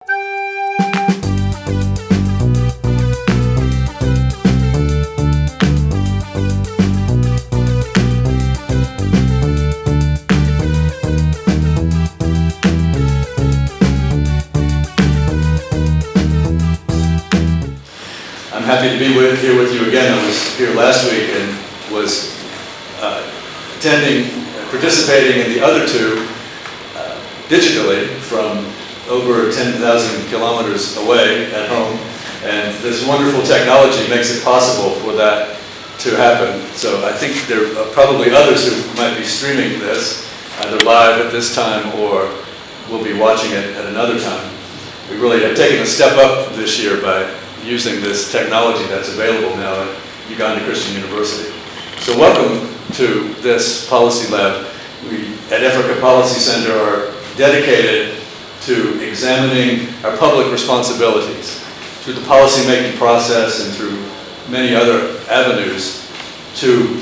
I'm happy to be here with you again. I was here last week and was participating in the other two digitally from over 10,000 kilometers away at home. And this wonderful technology makes it possible for that to happen. So I think there are probably others who might be streaming this, either live at this time or will be watching it at another time. We really have taken a step up this year by using this technology that's available now at Uganda Christian University. So welcome to this policy lab. We at Africa Policy Center are dedicated to examining our public responsibilities through the policy-making process and through many other avenues to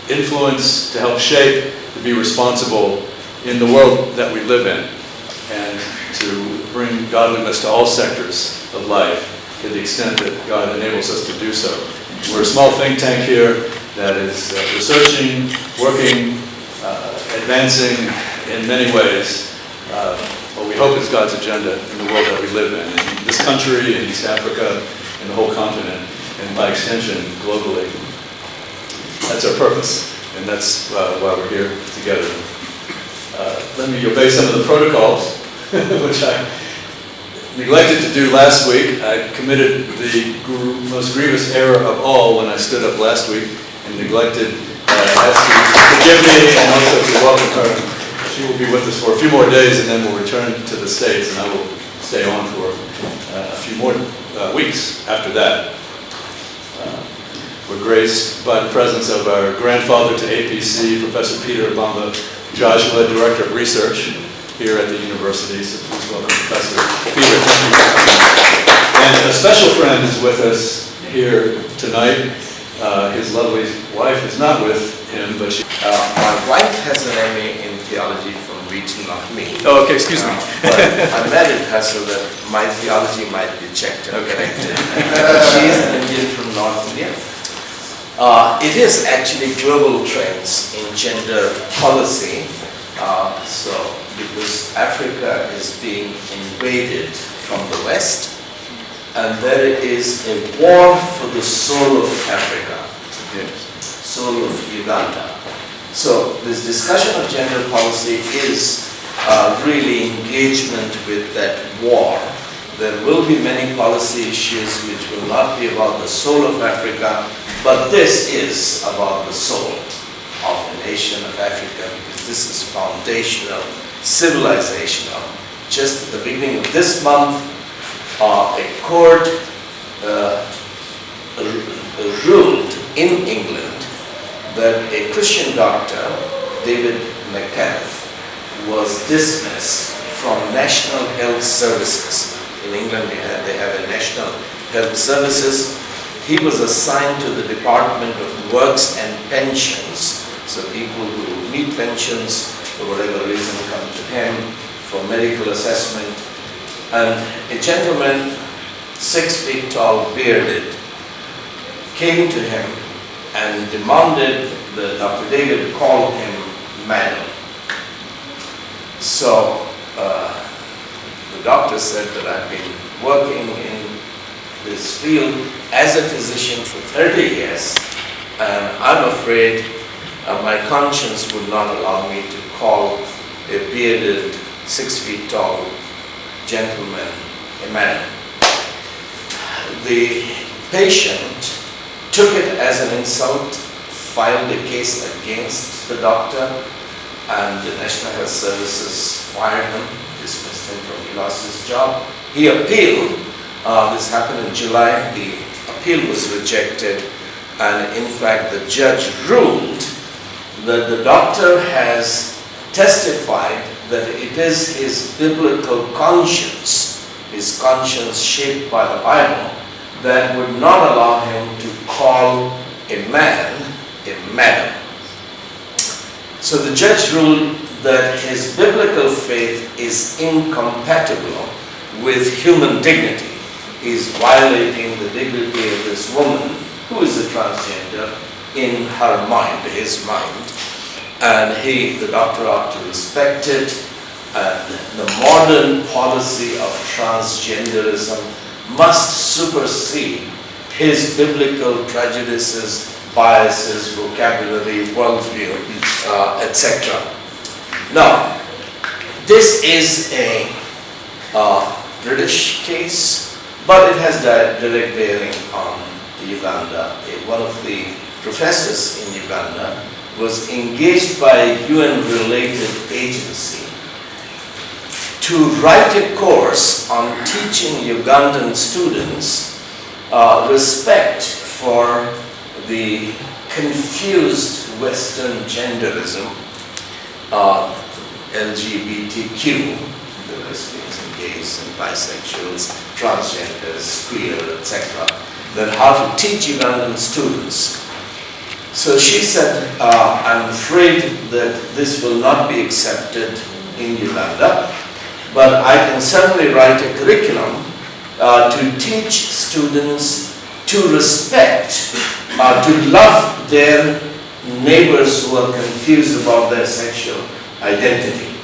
influence, to help shape, to be responsible in the world that we live in, and to bring godliness to all sectors of life to the extent that God enables us to do so. We're a small think tank here that is researching, working, advancing in many ways what we hope is God's agenda in the world that we live in this country, in East Africa, in the whole continent, and by extension, globally. That's our purpose, and that's why we're here together. Let me obey some of the protocols, which I neglected to do last week. I committed the most grievous error of all when I stood up last week and neglected to ask you to forgive me and also to welcome her. She will be with us for a few more days and then we'll return to the States, and I will stay on for a few more weeks after that. We're graced by the presence of our grandfather to APC, Professor Peter Bamba Joshua, Director of Research here at the university. So please welcome Professor Peter. And a special friend is with us here tonight. His lovely wife is not with him, but she... my wife has an MA in theology from Wheaton, not me. Oh, okay, excuse me. But I married her so that my theology might be checked and corrected. She is an Indian from North India. It is actually global trends in gender policy. Because Africa is being invaded from the West, and there is a war for the soul of Africa, soul of Uganda. So this discussion of gender policy is really engagement with that war. There will be many policy issues which will not be about the soul of Africa, but this is about the soul of the nation of Africa, because this is foundational, civilizational. Just at the beginning of this month, a court ruled in England that a Christian doctor, David McCann, was dismissed from National Health Services. In England, they have a National Health Services. He was assigned to the Department of Works and Pensions. So people who need pensions for whatever reason come to him for medical assessment. And a gentleman, 6 feet tall, bearded, came to him and demanded that Dr. David call him madam. So the doctor said that I've been working in this field as a physician for 30 years, and I'm afraid my conscience would not allow me to call a bearded, 6 feet tall gentleman a madam. The patient took it as an insult, filed a case against the doctor, and the National Health Services fired him, dismissed him from, he lost his job. He appealed. This happened in July. The appeal was rejected, and in fact the judge ruled that the doctor has testified that it is his biblical conscience, his conscience shaped by the Bible, that would not allow him to call a man a madam. So the judge ruled that his biblical faith is incompatible with human dignity. He's violating the dignity of this woman who is a transgender in her mind, his mind. And the doctor ought to respect it. And the modern policy of transgenderism must supersede his biblical prejudices, biases, vocabulary, worldview, etc. Now, this is a British case, but it has direct bearing on Uganda. One of the professors in Uganda was engaged by a UN-related agency to write a course on teaching Ugandan students respect for the confused Western genderism, LGBTQ, the lesbians and gays and bisexuals, transgenders, queer, etc., then how to teach Ugandan students. So she said, I'm afraid that this will not be accepted in Uganda, but I can certainly write a curriculum to teach students to respect, to love their neighbors who are confused about their sexual identity.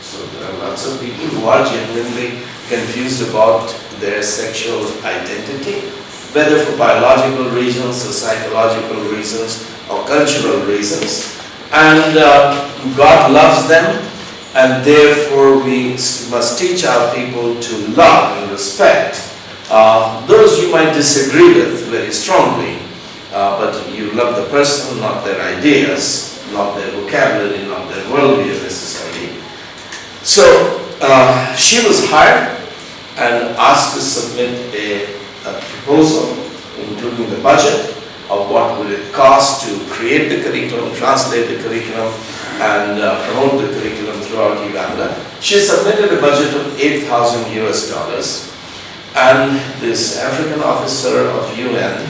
So there are lots of people who are genuinely confused about their sexual identity, whether for biological reasons or psychological reasons or cultural reasons. And God loves them, and therefore we must teach our people to love and respect those you might disagree with very strongly, but you love the person, not their ideas, not their vocabulary, not their worldview necessarily. So she was hired and asked to submit a proposal, including the budget of what would it cost to create the curriculum, translate the curriculum, and promote the curriculum throughout Uganda. She submitted a budget of $8,000 US, and this African officer of UN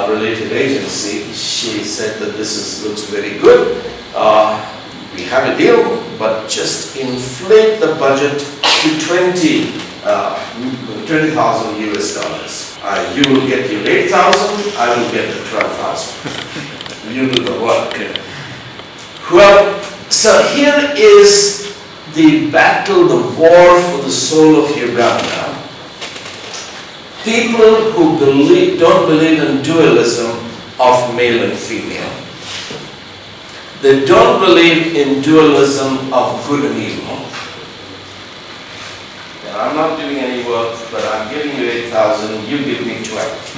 related agency, she said that this looks very good. We have a deal, but just inflate the budget to $20,000 US. You will get your 8,000, I will get the 12,000. You do the work. Well, so here is the battle, the war for the soul of Uganda. People who don't believe in dualism of male and female. They don't believe in dualism of good and evil. And I'm not doing any work, but I'm giving you 8,000, you give me 12.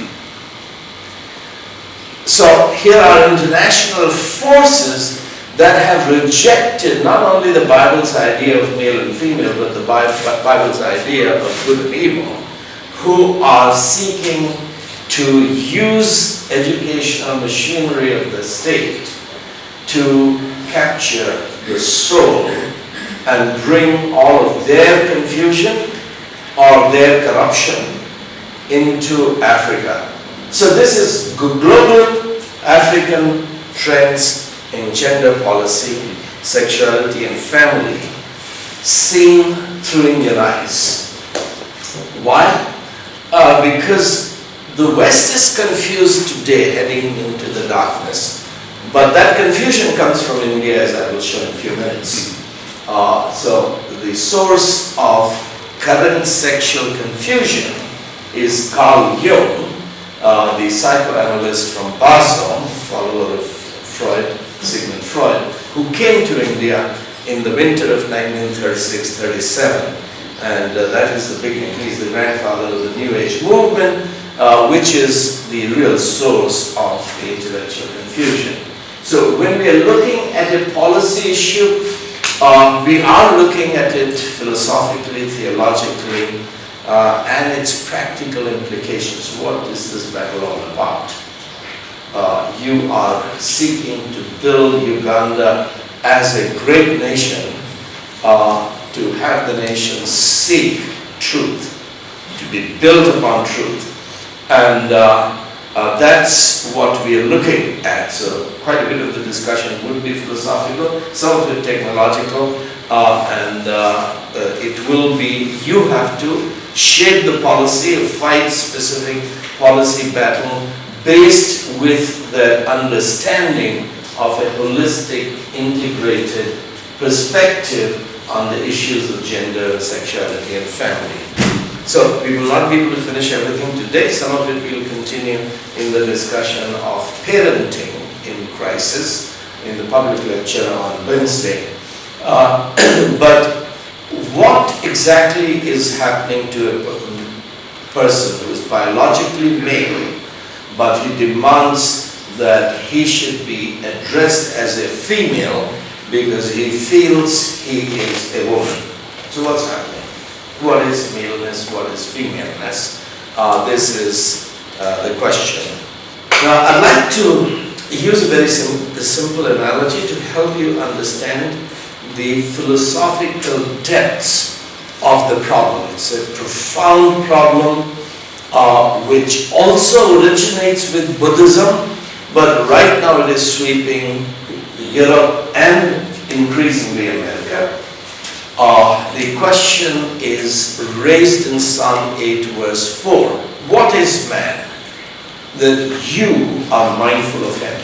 So here are international forces that have rejected not only the Bible's idea of male and female, but the Bible's idea of good and evil, who are seeking to use educational machinery of the state to capture the soul and bring all of their confusion or their corruption into Africa. So this is global African trends in gender policy, sexuality and family seen through Indian eyes. Why? Because the West is confused today, heading into the darkness. But that confusion comes from India, as I will show in a few minutes. So the source of current sexual confusion is Carl Jung, the psychoanalyst from Basel, follower of Freud, Sigmund Freud, who came to India in the winter of 1936-37. And that is the beginning. He's the grandfather of the New Age movement, which is the real source of the intellectual confusion. So when we are looking at a policy issue, we are looking at it philosophically, theologically, and its practical implications. What is this battle all about? You are seeking to build Uganda as a great nation, to have the nation seek truth, to be built upon truth. And that's what we are looking at. So quite a bit of the discussion would be philosophical, some of it technological, It will be, you have to shape the policy, fight specific policy battle based with the understanding of a holistic, integrated perspective on the issues of gender, sexuality, and family. So we will not be able to finish everything today. Some of it will continue in the discussion of parenting in crisis in the public lecture on Wednesday. But what exactly is happening to a person who is biologically male, but he demands that he should be addressed as a female because he feels he is a woman? So what's happening? What is maleness? What is femaleness? This is the question. Now, I'd like to use a very simple analogy to help you understand the philosophical depths of the problem. It's a profound problem which also originates with Buddhism, but right now it is sweeping Europe and increasingly America. The question is raised in Psalm 8 verse 4. What is man that you are mindful of him?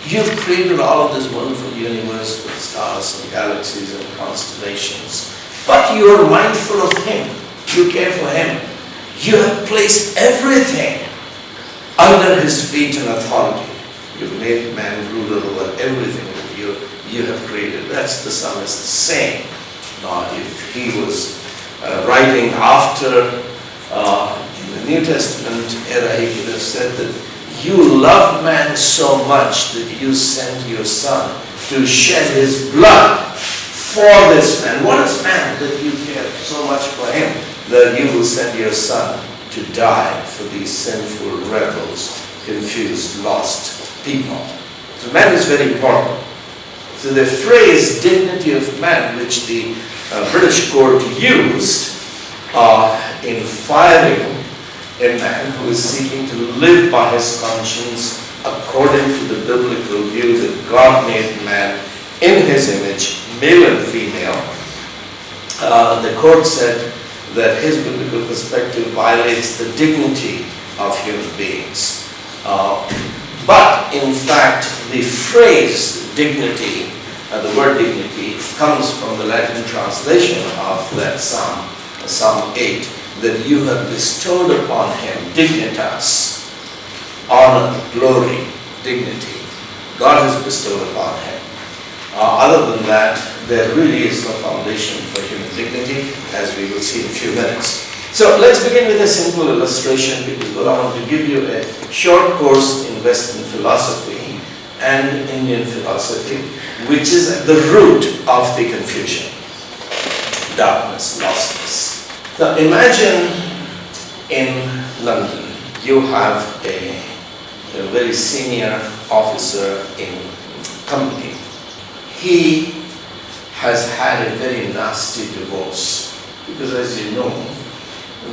You've created all of this wonderful universe with stars and galaxies and constellations, but you are mindful of him. You care for him. You have placed everything under his feet and authority. You've made man ruler over everything that you have created. That's the psalmist saying. If he was writing after in the New Testament era, he could have said that you love man so much that you sent your son to shed his blood for this man. What is man that you care so much for him that you will send your son to die for these sinful rebels, confused, lost people? So man is very important. So the phrase dignity of man, which the British court used in firing a man who is seeking to live by his conscience according to the biblical view that God made man in his image, male and female, the court said that his biblical perspective violates the dignity of human beings. But in fact, the phrase dignity, the word dignity, comes from the Latin translation of that Psalm, Psalm 8, that you have bestowed upon him dignitas, honor, glory, dignity. God has bestowed upon him. Other than that, there really is no foundation for human dignity, as we will see in a few minutes. So let's begin with a simple illustration, because I want to give you a short course in Western philosophy and Indian philosophy, which is at the root of the confusion, darkness, lostness. Now imagine in London, you have a very senior officer in company. He has had a very nasty divorce, because as you know,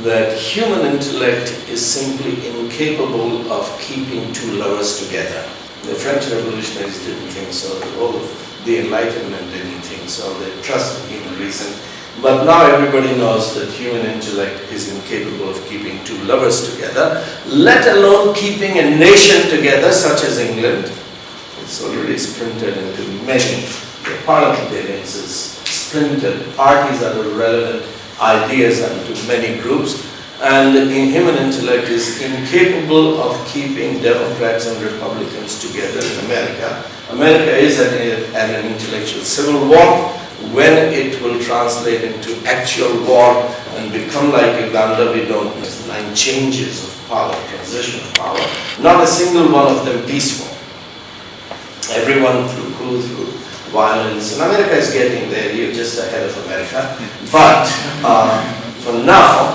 that human intellect is simply incapable of keeping two lovers together. The French revolutionaries didn't think so, the whole of the Enlightenment didn't think so, they trusted human reason. But now everybody knows that human intellect is incapable of keeping two lovers together, let alone keeping a nation together, such as England. It's already splintered into many. The parliamentarians is splintered. Parties are irrelevant. Ideas are into many groups. And human intellect is incapable of keeping Democrats and Republicans together in America. America is at an intellectual civil war. When it will translate into actual war and become like Uganda, we don't know. 9 changes of power, transition of power, not a single one of them peaceful. Everyone through coup, through violence, and America is getting there. You're just ahead of America. But for now,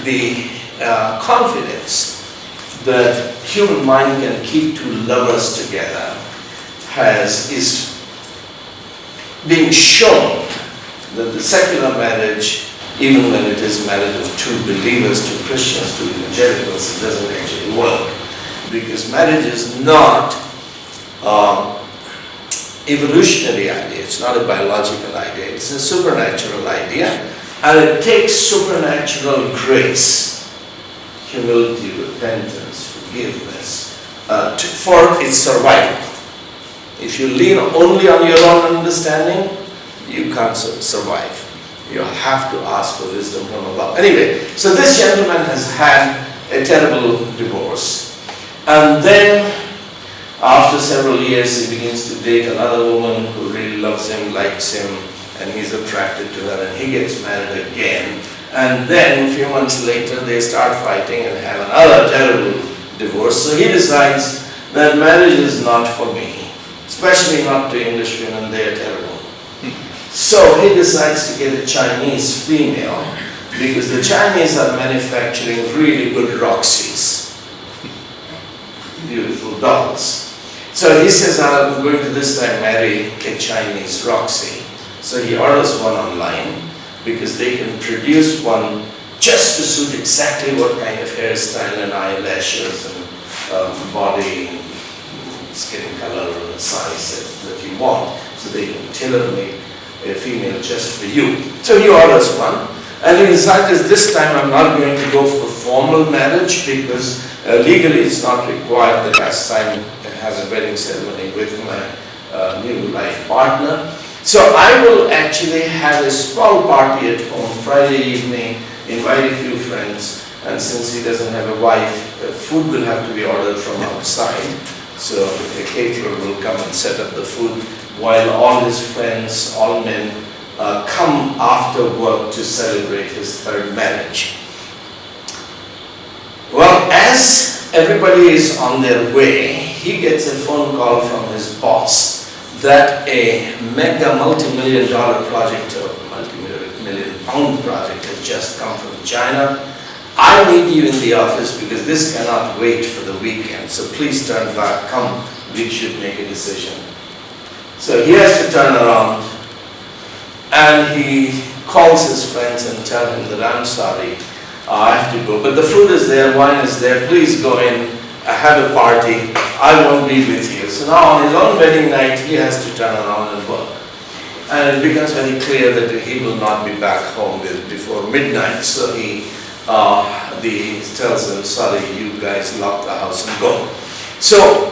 the confidence that human mind can keep two lovers together is being shown that the secular marriage, even when it is marriage of two believers, two Christians, two evangelicals, it doesn't actually work. Because marriage is not evolutionary idea. It's not a biological idea. It's a supernatural idea. And it takes supernatural grace, humility, repentance, forgiveness, for its survival. If you lean only on your own understanding, you can't survive. You have to ask for wisdom from above. Anyway, so this gentleman has had a terrible divorce. And then, after several years, he begins to date another woman who really loves him, likes him, and he's attracted to her, and he gets married again. And then, a few months later, they start fighting and have another terrible divorce. So he decides that marriage is not for me, especially not to English women, they are terrible. So he decides to get a Chinese female, because the Chinese are manufacturing really good Roxys, beautiful dolls. So he says, I'm going to this time marry a Chinese Roxy. So he orders one online, because they can produce one just to suit exactly what kind of hairstyle and eyelashes and body, skin color and size that you want. So they can tailor-make a female just for you. So he orders one, and he decides this time I'm not going to go for formal marriage, because legally it's not required that I have a wedding ceremony with my new life partner. So I will actually have a small party at home Friday evening, invite a few friends, and since he doesn't have a wife, food will have to be ordered from outside. So a caterer will come and set up the food while all his friends, all men, come after work to celebrate his third marriage. Well, as everybody is on their way, he gets a phone call from his boss that a mega multi-million dollar project or multi-million pound project has just come from China. I need you in the office because this cannot wait for the weekend. So please turn back, come, we should make a decision. So he has to turn around and he calls his friends and tell him that I'm sorry, I have to go. But the food is there, wine is there, please go in, have a party, I won't be with you. So now on his own wedding night, he has to turn around and work. And it becomes very clear that he will not be back home before midnight. So he tells them, sorry, you guys lock the house and go. So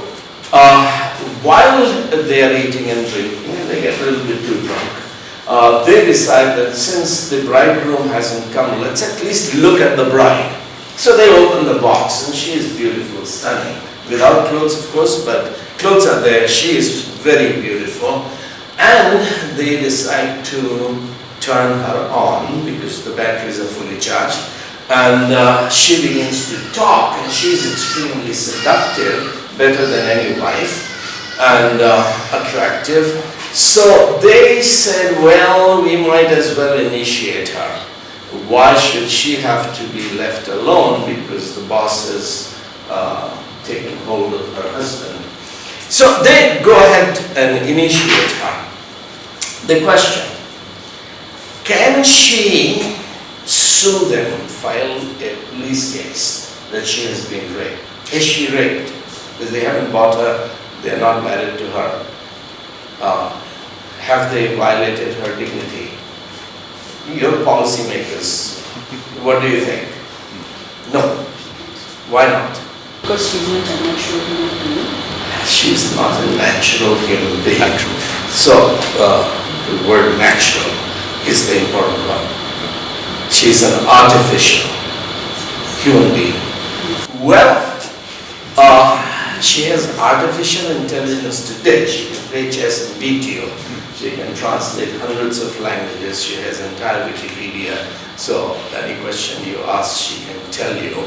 while they are eating and drinking, they get a little bit too drunk. They decide that since the bridegroom hasn't come, let's at least look at the bride. So they open the box, and she is beautiful, stunning. Without clothes, of course, but clothes are there. She is very beautiful. And they decide to turn her on because the batteries are fully charged. And she begins to talk, and she's extremely seductive, better than any wife, and attractive. So they said, well, we might as well initiate her. Why should she have to be left alone because the boss has taken hold of her husband? So they go ahead and initiate her. The question, can she sue them, file a police case that she has been raped? Is she raped? Because they haven't bought her, they're not married to her. Have they violated her dignity? You're policymakers. What do you think? No. Why not? Because she's not a natural human being. She's not a natural human being. So, the word natural is the important one. She's an artificial human being. Well, she has artificial intelligence today. She can play chess and beat you. She can translate hundreds of languages. She has entire Wikipedia. So any question you ask, she can tell you.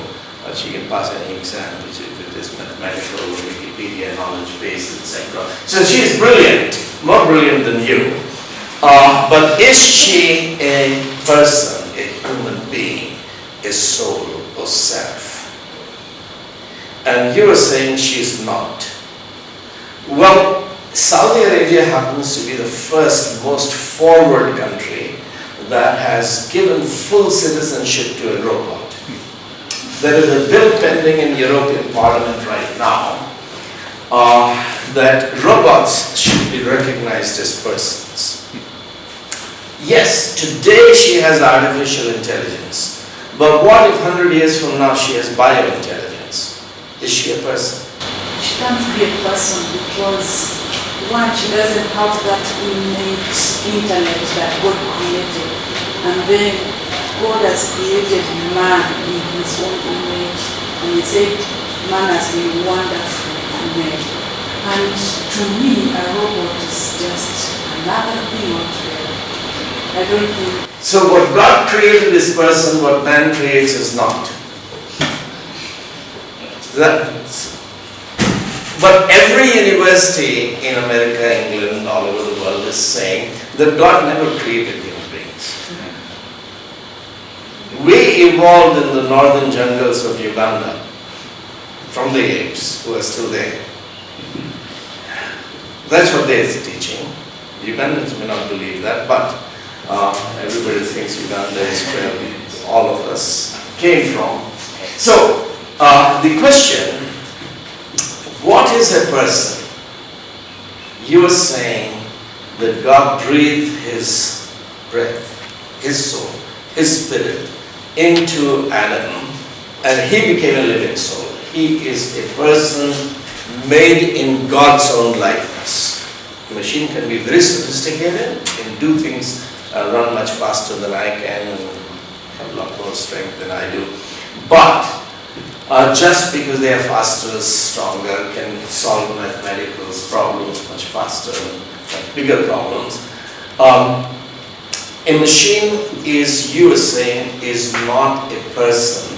She can pass any exam with this mathematical Wikipedia knowledge base, etc. So she is brilliant, more brilliant than you. But is she a person, a human being, a soul or self? And you are saying she's not. Well, Saudi Arabia happens to be the first, most forward country that has given full citizenship to a robot. There is a bill pending in European Parliament right now that robots should be recognized as persons. Yes, today she has artificial intelligence, but what if 100 years from now she has biointelligence? Is she a person? She can't be a person because, one, she doesn't have that innate intellect that God created. And then God has created man in his own image, and he said man has been wonderfully made. And to me, a robot is just another thing altogether. I don't think. So what God created is person, what man creates is not. But every university in America, England, all over the world is saying that God never created human beings. We evolved in the northern jungles of Uganda from the apes who are still there. That's what they are teaching. Ugandans may not believe that, but everybody thinks Uganda is where all of us came from. So, the question, what is a person? You are saying that God breathed His breath, His soul, His spirit into Adam, and he became a living soul. He is a person made in God's own likeness. The machine can be very sophisticated, can do things, run much faster than I can, and have a lot more strength than I do. But just because they are faster, stronger, can solve mathematical problems much faster and much bigger problems. A machine is, you are saying, is not a person,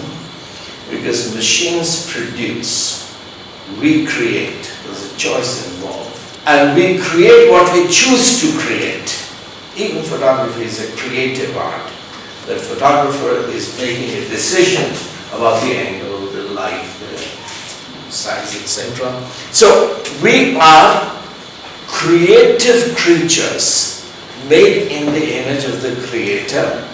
because machines produce, we create, there's a choice involved. And we create what we choose to create. Even photography is a creative art. The photographer is making a decision about the angle, the light, the size, etc. So we are creative creatures made in the image of the Creator.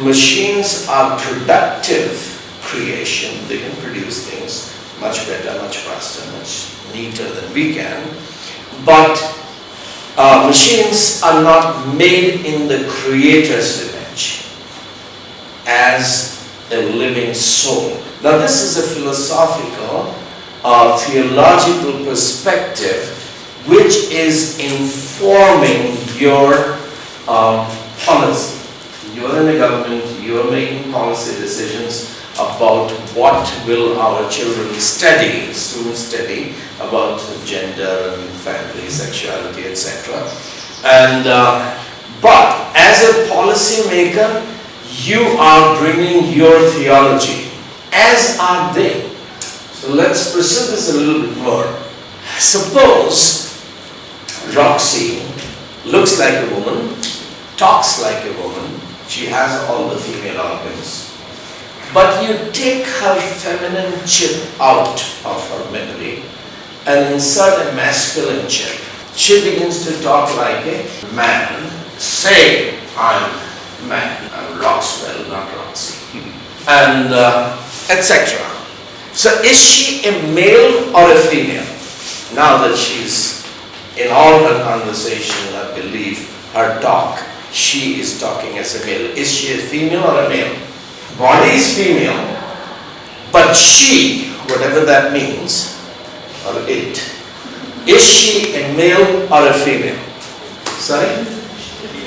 Machines are productive creation. They can produce things much better, much faster, much neater than we can. But machines are not made in the Creator's image as a living soul. Now this is a philosophical, theological perspective which is informing your policy. You're in the government, you're making policy decisions about what will our children study, students study about gender and family, sexuality, etc. And but as a policy maker, you are bringing your theology, as are they. So let's pursue this a little bit more. Suppose Roxy looks like a woman, talks like a woman, she has all the female organs. But you take her feminine chip out of her memory and insert a masculine chip. She begins to talk like a man. Say, I'm man, I'm Roxwell, not Roxy. And etc. So is she a male or a female? Now that she's in all her conversation, her belief, her talk, she is talking as a male. Is she a female or a male? Body is female, but she, whatever that means, or it, is she a male or a female? Sorry?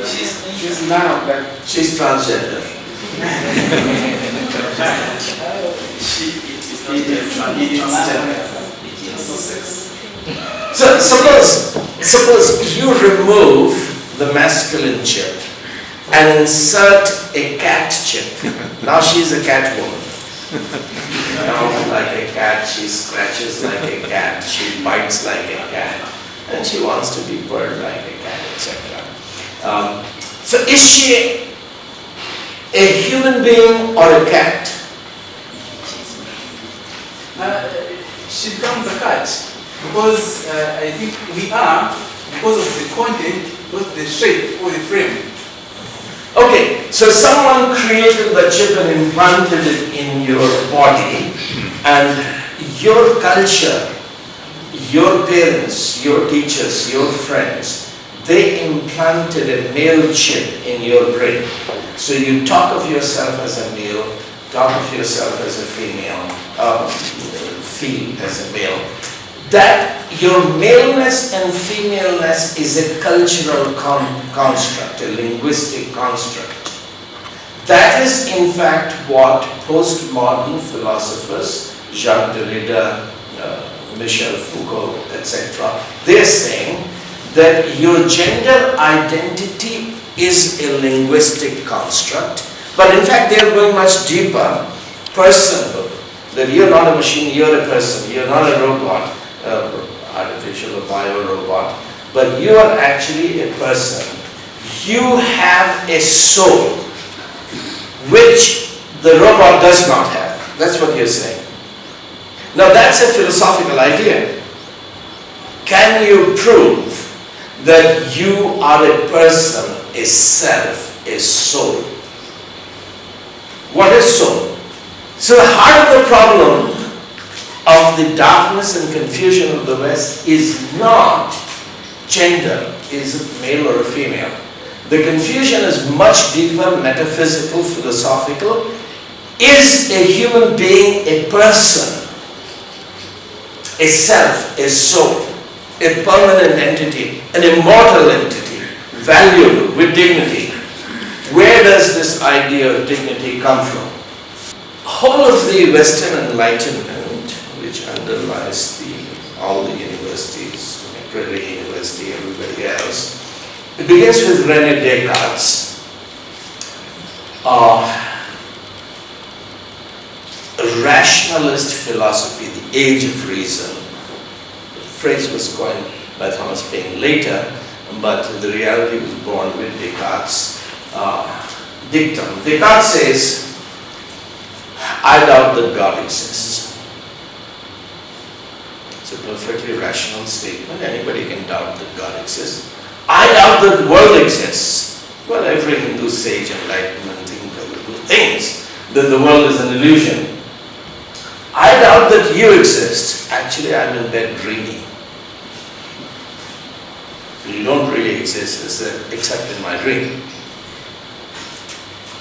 She's none of that. She's transgender. So suppose you remove the masculine chip and insert a cat chip. Now she's a cat woman. Like a cat, she scratches like a cat, she bites like a cat, and she wants to be purred like a cat, etc. So is she a human being or a cat? She becomes a cat because I think we are, because of the content, not the shape or the frame. Okay, so someone created the chip and implanted it in your body, and your culture, your parents, your teachers, your friends, they implanted a male chip in your brain. So you talk of yourself as a male, talk of yourself as a female, feel as a male. That your maleness and femaleness is a cultural construct, a linguistic construct. That is in fact what postmodern philosophers, Jacques Derrida, Michel Foucault, etc., they're saying that your gender identity is a linguistic construct, but in fact they're going much deeper, personhood, that you're not a machine, you're a person, you're not a robot, artificial or bio-robot, but you are actually a person. You have a soul, which the robot does not have. That's what you're saying. Now that's a philosophical idea. Can you prove that you are a person, a self, a soul? What is soul? So the heart of the problem of the darkness and confusion of the West is not gender, is it male or female. The confusion is much deeper, metaphysical, philosophical. Is a human being a person, a self, a soul, a permanent entity, an immortal entity, valuable, with dignity? Where does this idea of dignity come from? Whole of the Western Enlightenment, which underlies all the universities, Mangalwadi University, everybody else, it begins with René Descartes. A rationalist philosophy, the age of reason. The phrase was coined by Thomas Paine later, but the reality was born with Descartes' dictum. Descartes says, I doubt that God exists. It's a perfectly rational statement. Anybody can doubt that God exists. I doubt that the world exists. Well, every Hindu sage, enlightenment thinker thinks that the world is an illusion. I doubt that you exist. Actually, I'm in bed dreaming. You don't really exist except in my dream.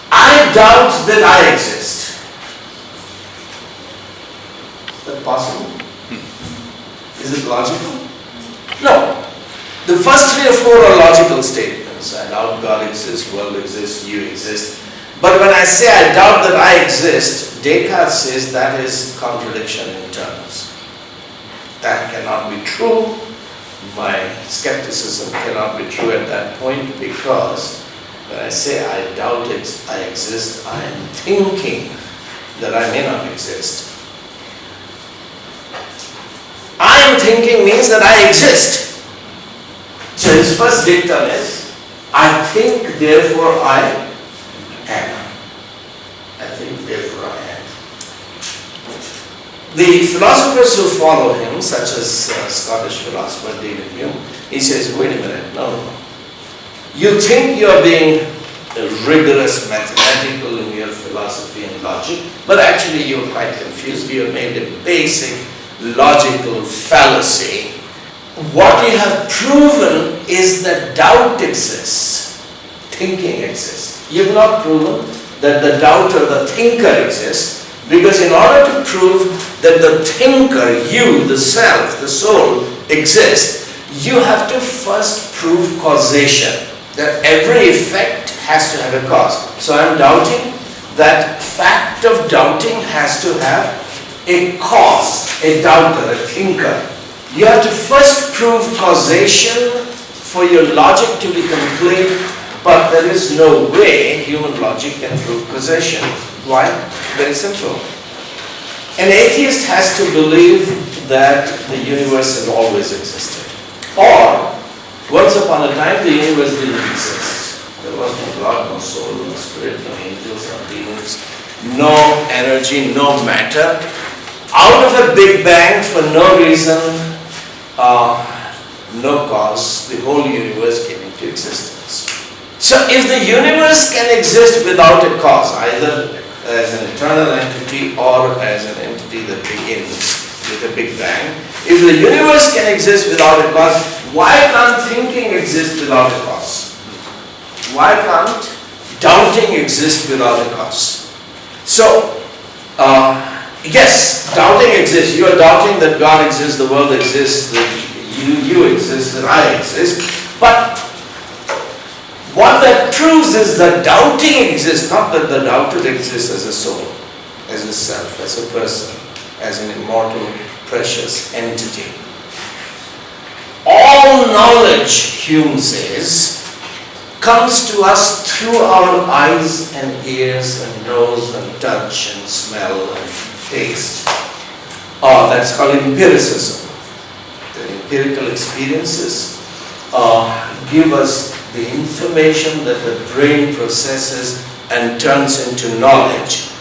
I doubt that I exist. Is that possible? Is it logical? No. The first 3 or 4 are logical statements. I doubt God exists, world exists, you exist. But when I say I doubt that I exist, Descartes says that is contradiction in terms. That cannot be true. My skepticism cannot be true at that point, because when I say I doubt it, I exist, I am thinking that I may not exist. I am thinking means that I exist. So his first dictum is, I think, therefore I am. I think, therefore I am. The philosophers who follow him, such as Scottish philosopher David Hume, he says, wait a minute, no. You think you're being rigorous, mathematical in your philosophy and logic, but actually you're quite confused. You have made a basic logical fallacy. What you have proven is that doubt exists, thinking exists. You have not proven that the doubter, the thinker exists, because in order to prove that the thinker, you, the self, the soul, exists, you have to first prove causation, that every effect has to have a cause. So I'm doubting, that fact of doubting has to have a cause, a doubter, a thinker. You have to first prove causation for your logic to be complete, but there is no way human logic can prove causation. Why? Very simple. An atheist has to believe that the universe has always existed. Or, once upon a time, the universe didn't exist. There was no God, no soul, no spirit, no angels, no demons, no energy, no matter. Out of a Big Bang, for no reason, no cause, the whole universe came into existence. So if the universe can exist without a cause, either as an eternal entity or as an entity that begins with a big bang. If the universe can exist without a cause, why can't thinking exist without a cause? Why can't doubting exist without a cause? So, yes, doubting exists. You are doubting that God exists, the world exists, that you exist, that I exist. But what that proves is that doubting exists, not that the doubter exists as a soul, as a self, as a person, as an immortal, precious entity. All knowledge, Hume says, comes to us through our eyes and ears and nose and touch and smell and taste. That's called empiricism. The empirical experiences give us the information that the brain processes and turns into knowledge.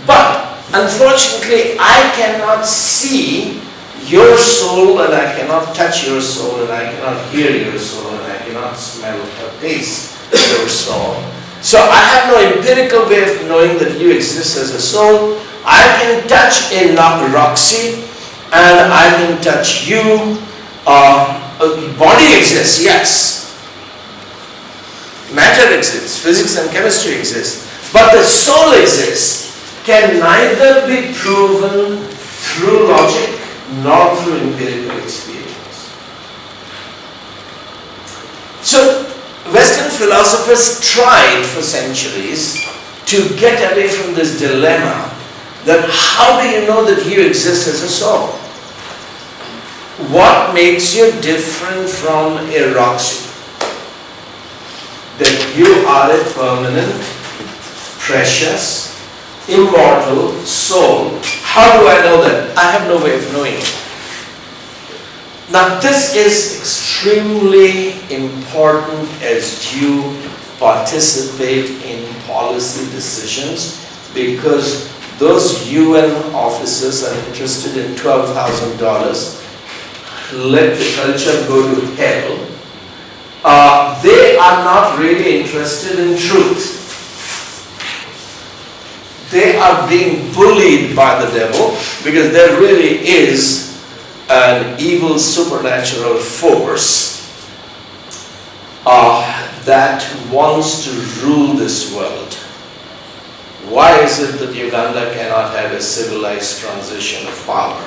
But unfortunately, I cannot see your soul, and I cannot touch your soul, and I cannot hear your soul, and I cannot smell or taste your soul. So I have no empirical way of knowing that you exist as a soul. I can touch a Roxy, and I can touch you. Body exists, yes. Matter exists, physics and chemistry exist. But the soul exists can neither be proven through logic nor through empirical experience. So, Western philosophers tried for centuries to get away from this dilemma that how do you know that you exist as a soul? What makes you different from a Roxy? That you are a permanent, precious, immortal soul. How do I know that? I have no way of knowing it. Now this is extremely important as you participate in policy decisions, because those UN officers are interested in $12,000. Let the culture go to hell. They are not really interested in truth. They are being bullied by the devil, because there really is an evil supernatural force that wants to rule this world. Why is it that Uganda cannot have a civilized transition of power?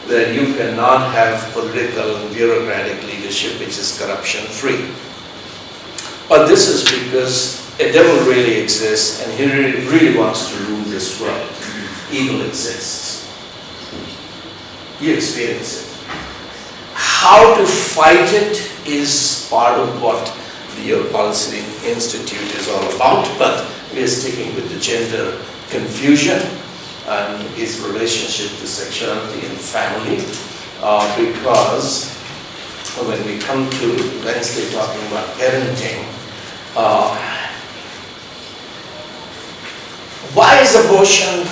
That you cannot have political and bureaucratic leadership which is corruption free? But this is because a devil really exists, and he really wants to rule this world. Evil exists. You experience it. How to fight it is part of what the Your Policy Institute is all about, but we are sticking with the gender confusion and its relationship to sexuality and family, because when we come to Wednesday talking about parenting, why is abortion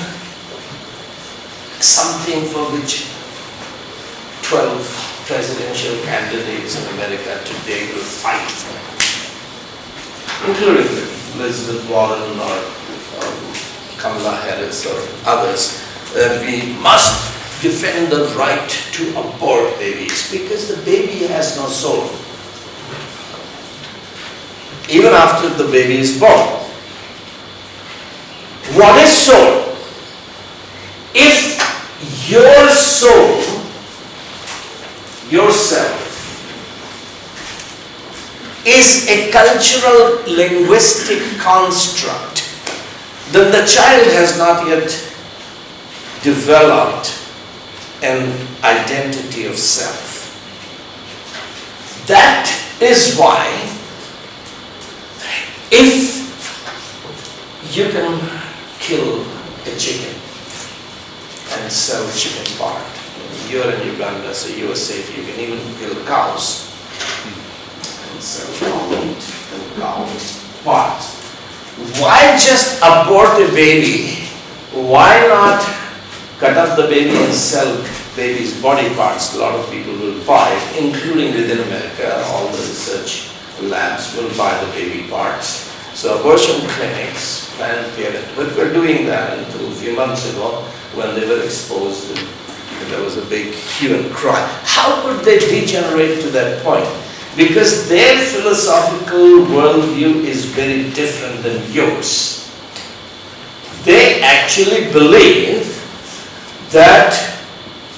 something for which 12 presidential candidates in America today will fight for, including Elizabeth Warren or Kamala Harris or others, that we must defend the right to abort babies because the baby has no soul, even after the baby is born. What is soul? If your soul, yourself, is a cultural linguistic construct, then the child has not yet developed an identity of self. That is why if you can kill a chicken and sell chicken part, you're in Uganda, so you are safe. You can even kill cows and sell cow meat and cow parts. Why just abort a baby? Why not cut up the baby and sell baby's body parts? A lot of people will buy it, including within America. All the research labs will buy the baby parts. So abortion clinics, Planned Parenthood, were doing that until a few months ago when they were exposed in And there was a big hue and cry. How could they degenerate to that point? Because their philosophical worldview is very different than yours. They actually believe that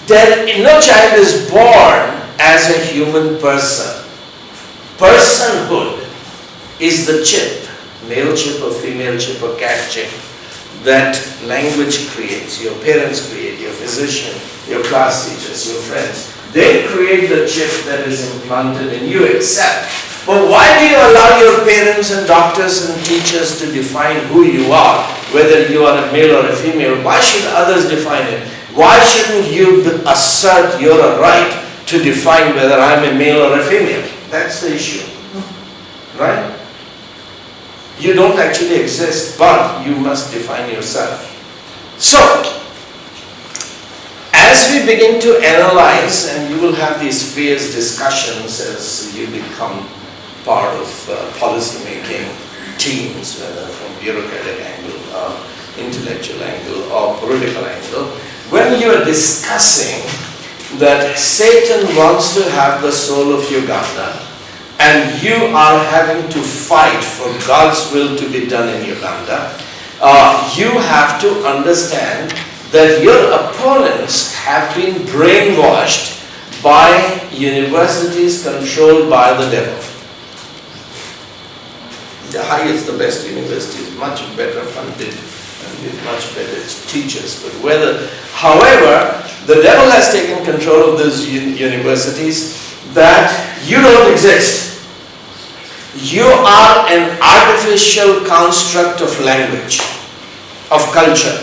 no child is born as a human person. Personhood is the chip, male chip or female chip or cat chip, that language creates, your parents create, your physician, your class teachers, your friends. They create the chip that is implanted in you, accept. But why do you allow your parents and doctors and teachers to define who you are, whether you are a male or a female? Why should others define it? Why shouldn't you assert your right to define whether I'm a male or a female? That's the issue, right? You don't actually exist, but you must define yourself. So, as we begin to analyze, and you will have these fierce discussions as you become part of policy-making teams, whether from bureaucratic angle, or intellectual angle, or political angle, when you are discussing that Satan wants to have the soul of Uganda, and you are having to fight for God's will to be done in Uganda, you have to understand that your opponents have been brainwashed by universities controlled by the devil. The highest, the best universities, much better funded and with much better teachers. But however, the devil has taken control of those universities that you don't exist. You are an artificial construct of language, of culture.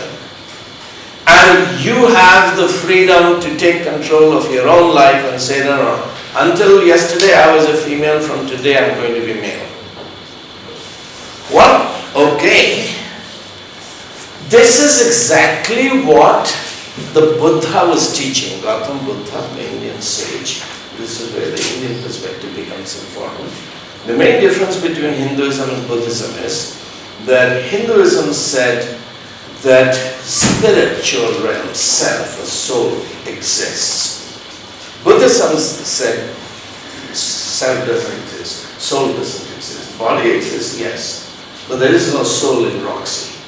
And you have the freedom to take control of your own life and say, no, until yesterday I was a female, from today I'm going to be male. Well, okay. This is exactly what the Buddha was teaching. Gautam Buddha, the Indian sage. This is where the Indian perspective becomes important. The main difference between Hinduism and Buddhism is that Hinduism said that spiritual realm, self, a soul, exists. Buddhism said self doesn't exist, soul doesn't exist, body exists, yes, but there is no soul in Roxy.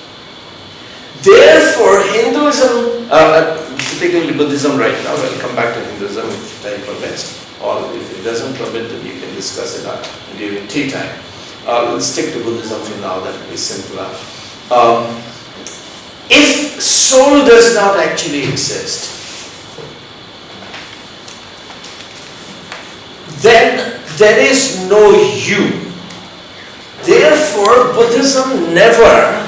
Therefore, Hinduism, particularly Buddhism right now, we'll come back to Hinduism if time permits, or if it doesn't permit, then you can discuss it during tea time. We'll stick to Buddhism for now, that will be simpler. If soul does not actually exist, then there is no you. Therefore, Buddhism never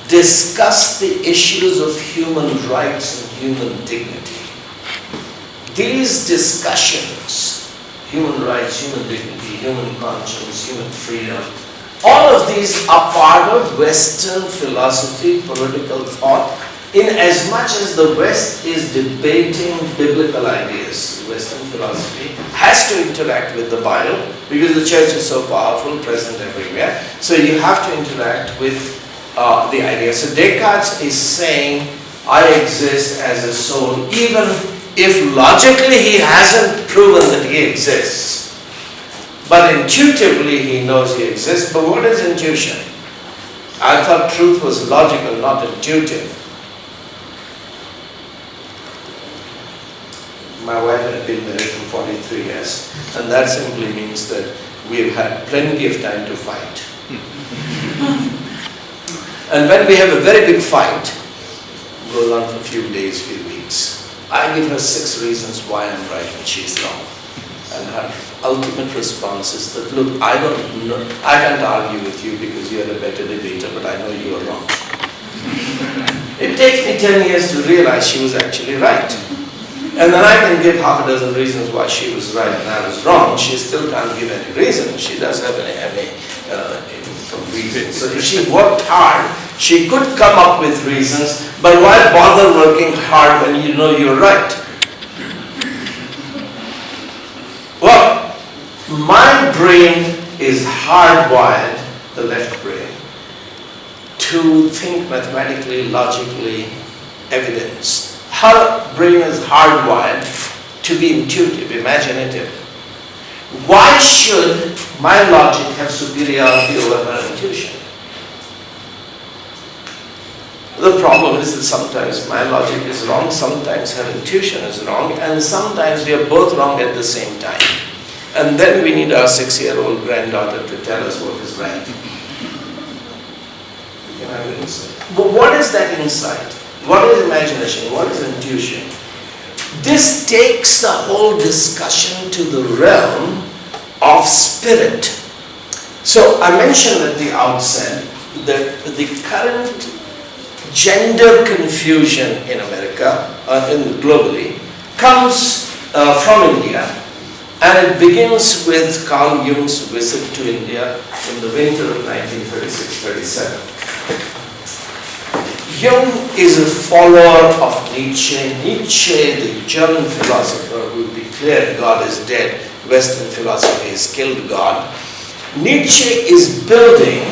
discussed the issues of human rights and human dignity. These discussions, human rights, human dignity, human conscience, human freedom, all of these are part of Western philosophy, political thought, in as much as the West is debating biblical ideas. Western philosophy has to interact with the Bible because the church is so powerful, present everywhere. So you have to interact with the idea. So Descartes is saying, I exist as a soul, even if logically he hasn't proven that he exists. But intuitively he knows he exists. But what is intuition? I thought truth was logical, not intuitive. My wife had been married for 43 years, and that simply means that we've had plenty of time to fight. And when we have a very big fight, it goes on for a few days, few weeks, I give her 6 reasons why I'm right and she's wrong. And her ultimate response is that, look, I don't know, I can't argue with you because you're a better debater, but I know you are wrong. It takes me 10 years to realize she was actually right. And then I can give half a dozen reasons why she was right and I was wrong. She still can't give any reason. She does have any reasons. So if she worked hard, she could come up with reasons, but why bother working hard when you know you're right? Well, my brain is hardwired, the left brain, to think mathematically, logically, evidence. her brain is hardwired to be intuitive, imaginative. Why should my logic have superiority over her intuition? The problem is that sometimes my logic is wrong, sometimes her intuition is wrong, and sometimes we are both wrong at the same time. And then we need our 6-year-old granddaughter to tell us what is right. We can have an insight. But what is that insight? What is imagination? What is intuition? This takes the whole discussion to the realm of spirit. So I mentioned at the outset that the current gender confusion in America, globally, comes from India, and it begins with Carl Jung's visit to India in the winter of 1936-37. Jung is a follower of Nietzsche. Nietzsche, the German philosopher who declared God is dead, Western philosophy has killed God. Nietzsche is building,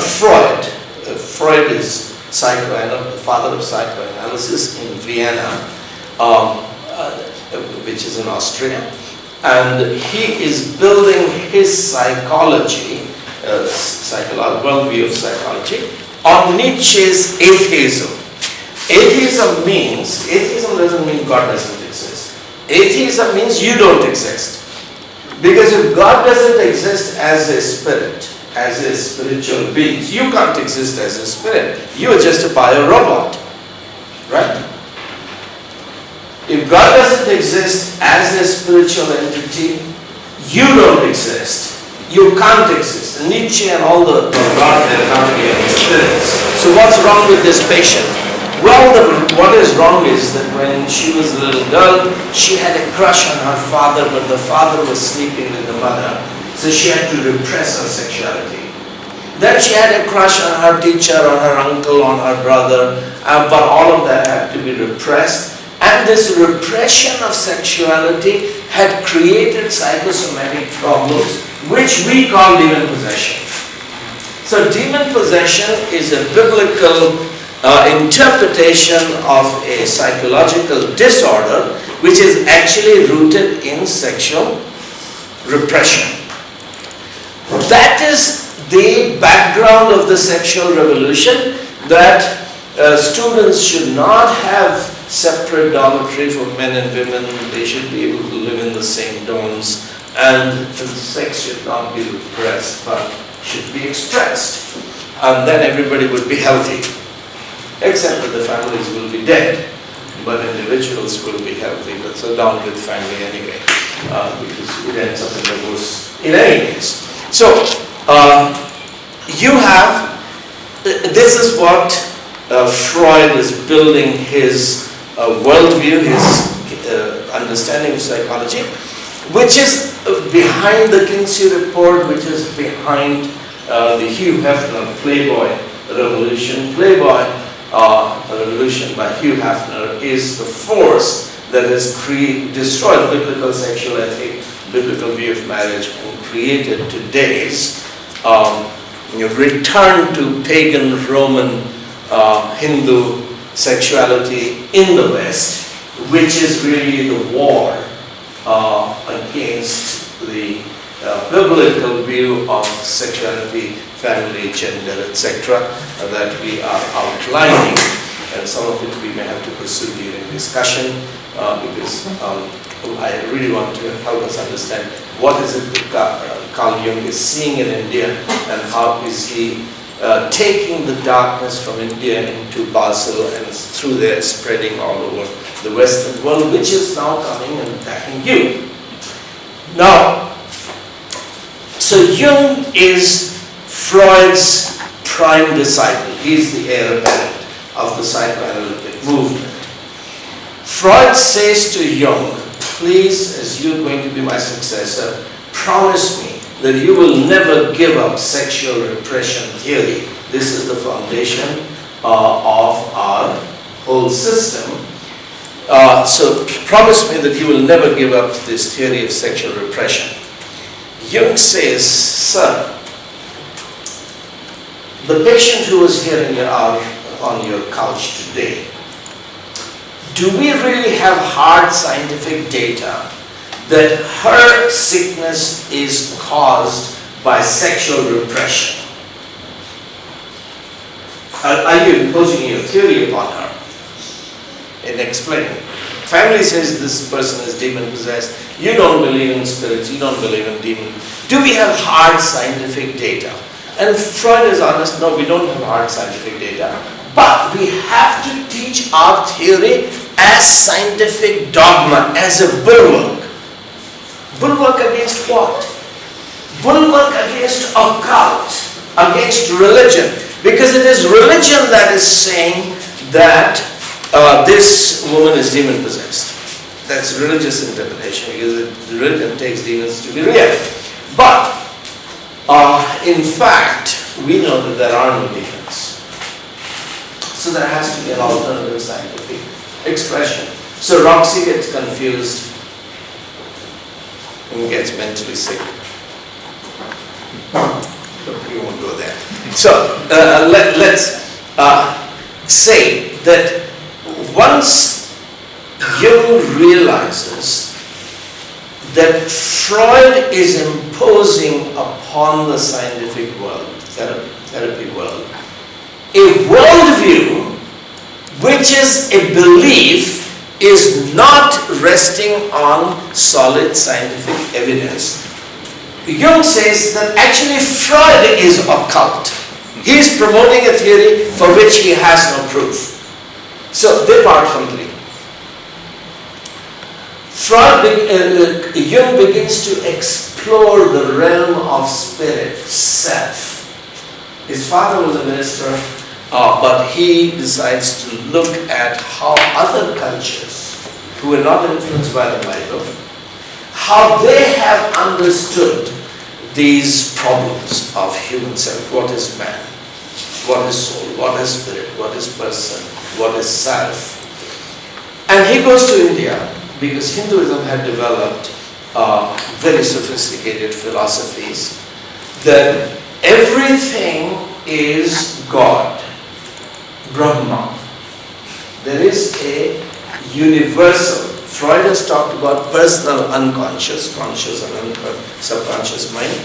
Freud is the father of psychoanalysis in Vienna, which is in Austria, and he is building his psychology, worldview of psychology, on Nietzsche's atheism. Atheism doesn't mean God doesn't exist. Atheism means you don't exist. Because if God doesn't exist as a spirit, as a spiritual being, you can't exist as a spirit. You are just a bio-robot. Right? If God doesn't exist as a spiritual entity, you don't exist. You can't exist. And Nietzsche and all the God and harmony of spirits. So what's wrong with this patient? Well, what is wrong is that when she was a little girl, she had a crush on her father, but the father was sleeping with the mother. So she had to repress her sexuality. Then she had a crush on her teacher, on her uncle, on her brother, but all of that had to be repressed. And this repression of sexuality had created psychosomatic problems, which we call demon possession. So demon possession is a biblical interpretation of a psychological disorder, which is actually rooted in sexual repression. That is the background of the sexual revolution, that students should not have separate dormitory for men and women. They should be able to live in the same dorms, and sex should not be repressed but should be expressed, and then everybody would be healthy, except that the families will be dead, but individuals will be healthy. But so down with family anyway, because it ends up in divorce in any case. So you have, this is what Freud is building his worldview, his understanding of psychology, which is behind the Kinsey report, which is behind the Hugh Hefner Playboy revolution. Playboy revolution by Hugh Hefner is the force that has destroyed biblical sexual ethic, biblical view of marriage, and created today's return to pagan Roman Hindu sexuality in the West, which is really the war against the biblical view of sexuality, family, gender, etc., that we are outlining, and some of it we may have to pursue during discussion, because I really want to help us understand what is it that Carl Jung is seeing in India, and how is he taking the darkness from India into Basel and through there spreading all over the Western world, which is now coming and attacking you. Now, so Jung is Freud's prime disciple. He's the heir apparent of the psychoanalytic movement. Freud says to Jung, please, as you're going to be my successor, promise me that you will never give up sexual repression theory. This is the foundation of our whole system. So promise me that you will never give up this theory of sexual repression. Jung says, sir, the patient who was here on your couch today do we really have hard scientific data that her sickness is caused by sexual repression? Are you imposing your theory upon her and explaining? Family says this person is demon possessed. You don't believe in spirits, you don't believe in demons. Do we have hard scientific data? And Freud is honest, no, we don't have hard scientific data. But we have to teach our theory as scientific dogma, as a bulwark. Bulwark against what? Bulwark against occult, against religion. Because it is religion that is saying that this woman is demon possessed. That's religious interpretation, because the religion takes demons to be real. But in fact, we know that there are no demons. So there has to be an alternative scientific expression. So Roxy gets confused and gets mentally sick. We won't go there. So let's say that once Jung realizes that Freud is imposing upon the scientific world, therapy world, a worldview which is a belief is not resting on solid scientific evidence. Jung says that actually Freud is occult. He is promoting a theory for which he has no proof. So they part completely. Jung begins to explore the realm of spirit, self. His father was a minister, but he decides to look at how other cultures who were not influenced by the Bible, how they have understood these problems of human self. What is man? What is soul? What is spirit? What is person? What is self? And he goes to India because Hinduism had developed very sophisticated philosophies that everything is God, Brahma. There is a universal. Freud has talked about personal unconscious, conscious and subconscious mind.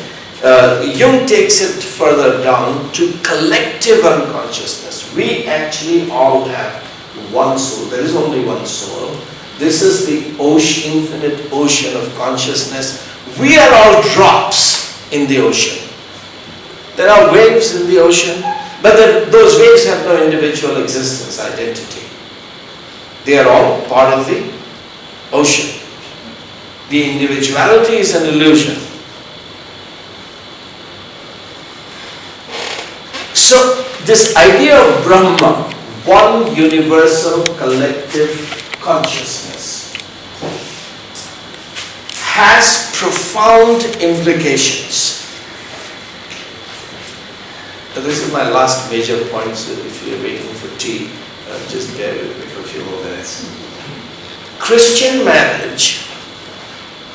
Jung takes it further down to collective unconsciousness. We actually all have one soul. There is only one soul. This is the ocean, infinite ocean of consciousness. We are all drops in the ocean. There are waves in the ocean, but those waves have no individual existence, identity. They are all part of the ocean. The individuality is an illusion. So this idea of Brahma, one universal collective consciousness, has profound implications. This is my last major point, so if you're waiting for tea, just bear with me for a few more minutes. Christian marriage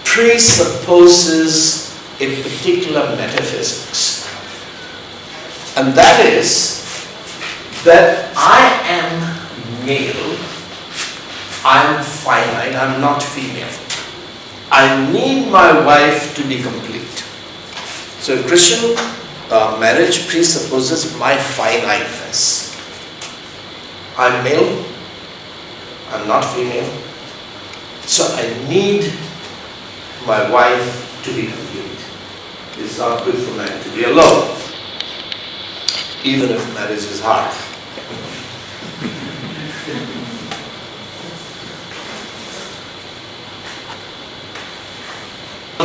presupposes a particular metaphysics, and that is that I am male, I'm finite, I'm not female. I need my wife to be complete. So Christian marriage presupposes my finiteness. I'm male, I'm not female, so I need my wife to be complete. It's not good for man to be alone, even if marriage is hard.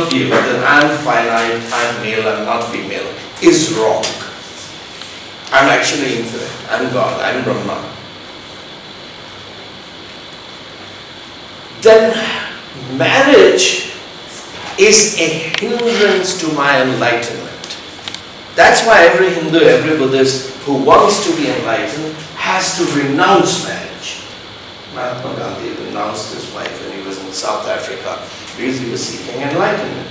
View that I'm finite, I'm male, I'm not female is wrong. I'm actually infinite. I'm God, I'm Brahma. Then marriage is a hindrance to my enlightenment. That's why every Hindu, every Buddhist who wants to be enlightened has to renounce marriage. Mahatma Gandhi renounced his wife when he was in South Africa because he was seeking enlightenment.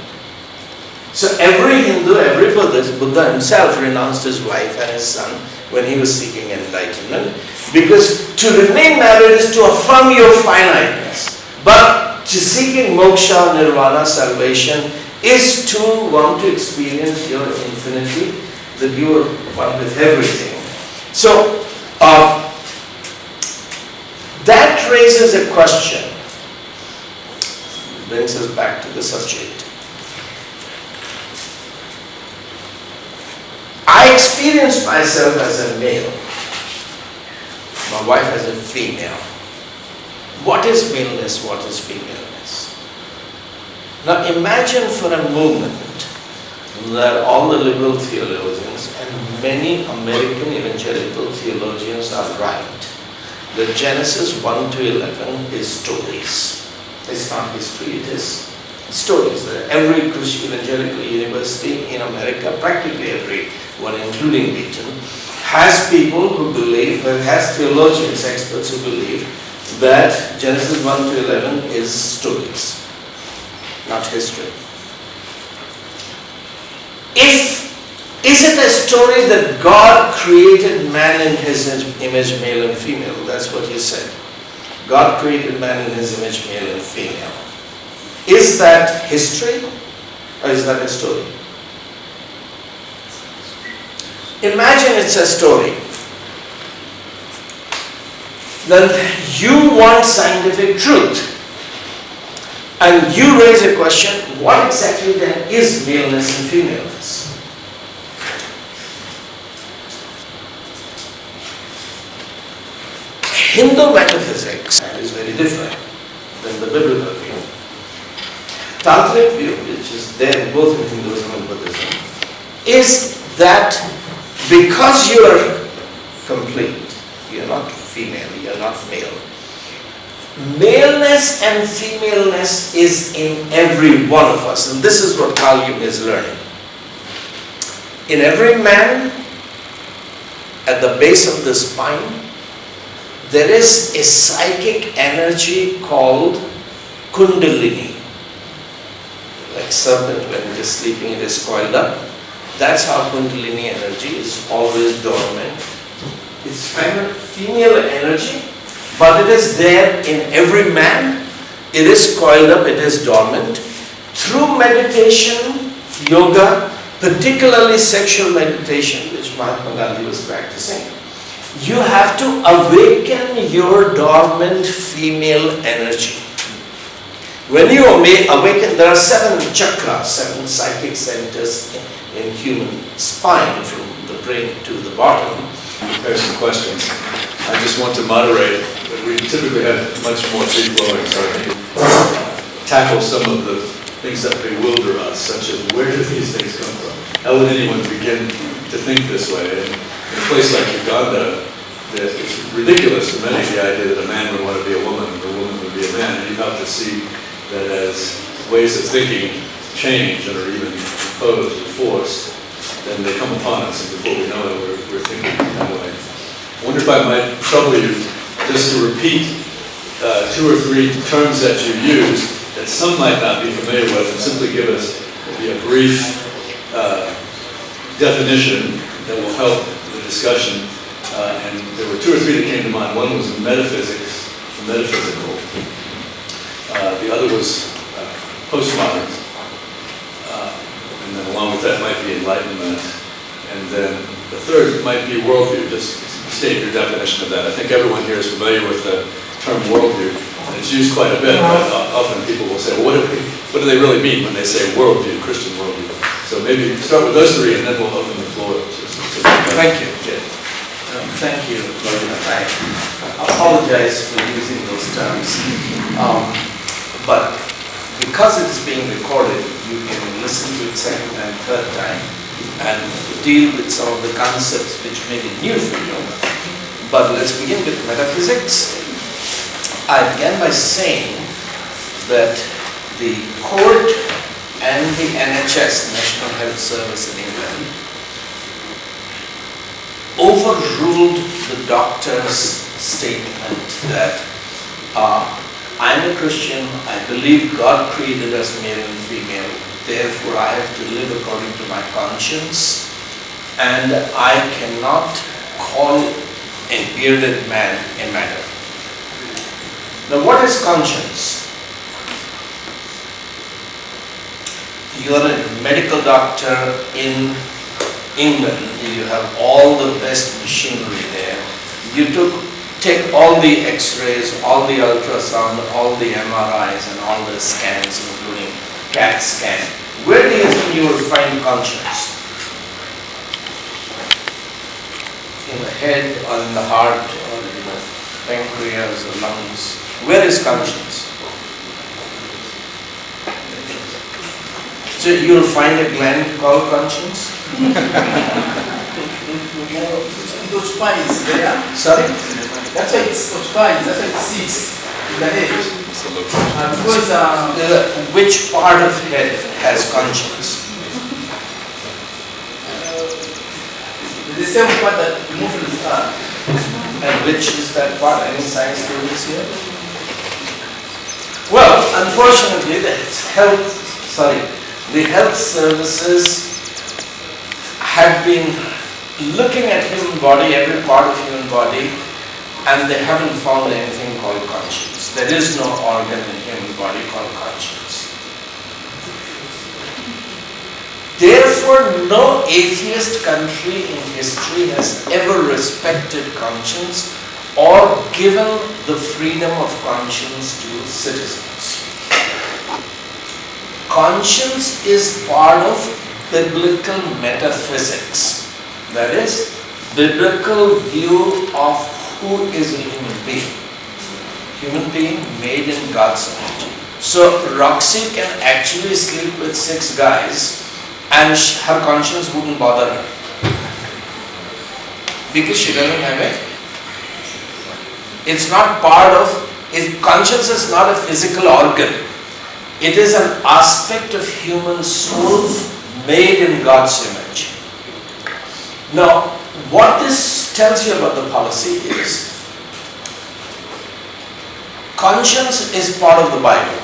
So every Hindu, every Buddhist, Buddha himself renounced his wife and his son when he was seeking enlightenment. Because to remain married is to affirm your finiteness. But to seeking moksha, nirvana, salvation is to want to experience your infinity, that you are one with everything. So, that raises a question, brings us back to the subject. I experienced myself as a male. My wife as a female. What is maleness? What is femaleness? Now imagine for a moment that all the liberal theologians and many American evangelical theologians are right. That Genesis 1 to 11 is stories. It's not history, it is stories. Every Christian evangelical university in America, practically every one, including Wheaton, has people who believe, has theologians, experts who believe that Genesis 1 to 11 is stories, not history. Is it a story that God created man in his image, male and female? That's what you said. God created man in his image, male and female. Is that history or is that a story? Imagine it's a story. Then you want scientific truth. And you raise a question, what exactly then is maleness and femaleness? Hindu metaphysics is very different than the biblical view. Tantric view, which is there both in Hinduism and Buddhism, is that because you are complete, you are not female, you are not male. Maleness and femaleness is in every one of us, and this is what Carl Jung is learning. In every man, at the base of the spine, there is a psychic energy called Kundalini. Like serpent, when it is sleeping, it is coiled up. That's how Kundalini energy is always dormant. It's female energy, but it is there in every man. It is coiled up, it is dormant. Through meditation, yoga, particularly sexual meditation, which Mahatma Gandhi was practicing, you have to awaken your dormant female energy. When you awaken, there are 7 chakras, 7 psychic centers in human spine, from the brain to the bottom. Prepare some questions. I just want to moderate. We typically have much more free-flowing, so I can tackle some of the things that bewilder us, such as where do these things come from? How would anyone begin to think this way? And in a place like Uganda, it's ridiculous to many, the idea that a man would want to be a woman and a woman would be a man. And you have to see that as ways of thinking change and are even imposed or forced, then they come upon us, and before we know it, we're thinking that way. I wonder if I might trouble you just to repeat 2 or 3 terms that you use that some might not be familiar with, and simply give us maybe a brief definition that will help the discussion. And there were 2 or 3 that came to mind. One was metaphysics, the metaphysical. The other was postmodern. And then along with that might be enlightenment. And then the third might be worldview. Just state your definition of that. I think everyone here is familiar with the term worldview. And it's used quite a bit, but often people will say, well, what do they really mean when they say worldview, Christian worldview? So maybe start with those 3 and then we'll open the floor. Thank you. Thank you very much. I apologize for using those terms. But because it is being recorded, you can listen to it 2nd and 3rd time and deal with some of the concepts which may be new for you. But let's begin with metaphysics. I began by saying that the court and the NHS, National Health Service in England, overruled the doctor's statement that I'm a Christian, I believe God created us male and female, therefore I have to live according to my conscience, and I cannot call a bearded man a madam. Now what is conscience? You're a medical doctor in England, you have all the best machinery there. You take all the x-rays, all the ultrasound, all the MRIs and all the scans, including CAT scan. Where do you think you will find conscience? In the head or in the heart or in the pancreas or lungs? Where is conscience? So you'll find a gland called conscience? It occupies there. Sorry? That's why it's occupies, that's why it sits in the head. Because Which part of head has conscience? the same part that emotions are. And which is that part? Any science students here? Well, unfortunately, the health services have been looking at human body, every part of human body, and they haven't found anything called conscience. There is no organ in human body called conscience. Therefore, no atheist country in history has ever respected conscience or given the freedom of conscience to citizens. Conscience is part of biblical metaphysics. That is, biblical view of who is a human being. Human being made in God's image. So Roxy can actually sleep with 6 guys and her conscience wouldn't bother her. Because she doesn't have it. It's not part of, conscience is not a physical organ. It is an aspect of human soul made in God's image. Now, what this tells you about the policy is, conscience is part of the Bible.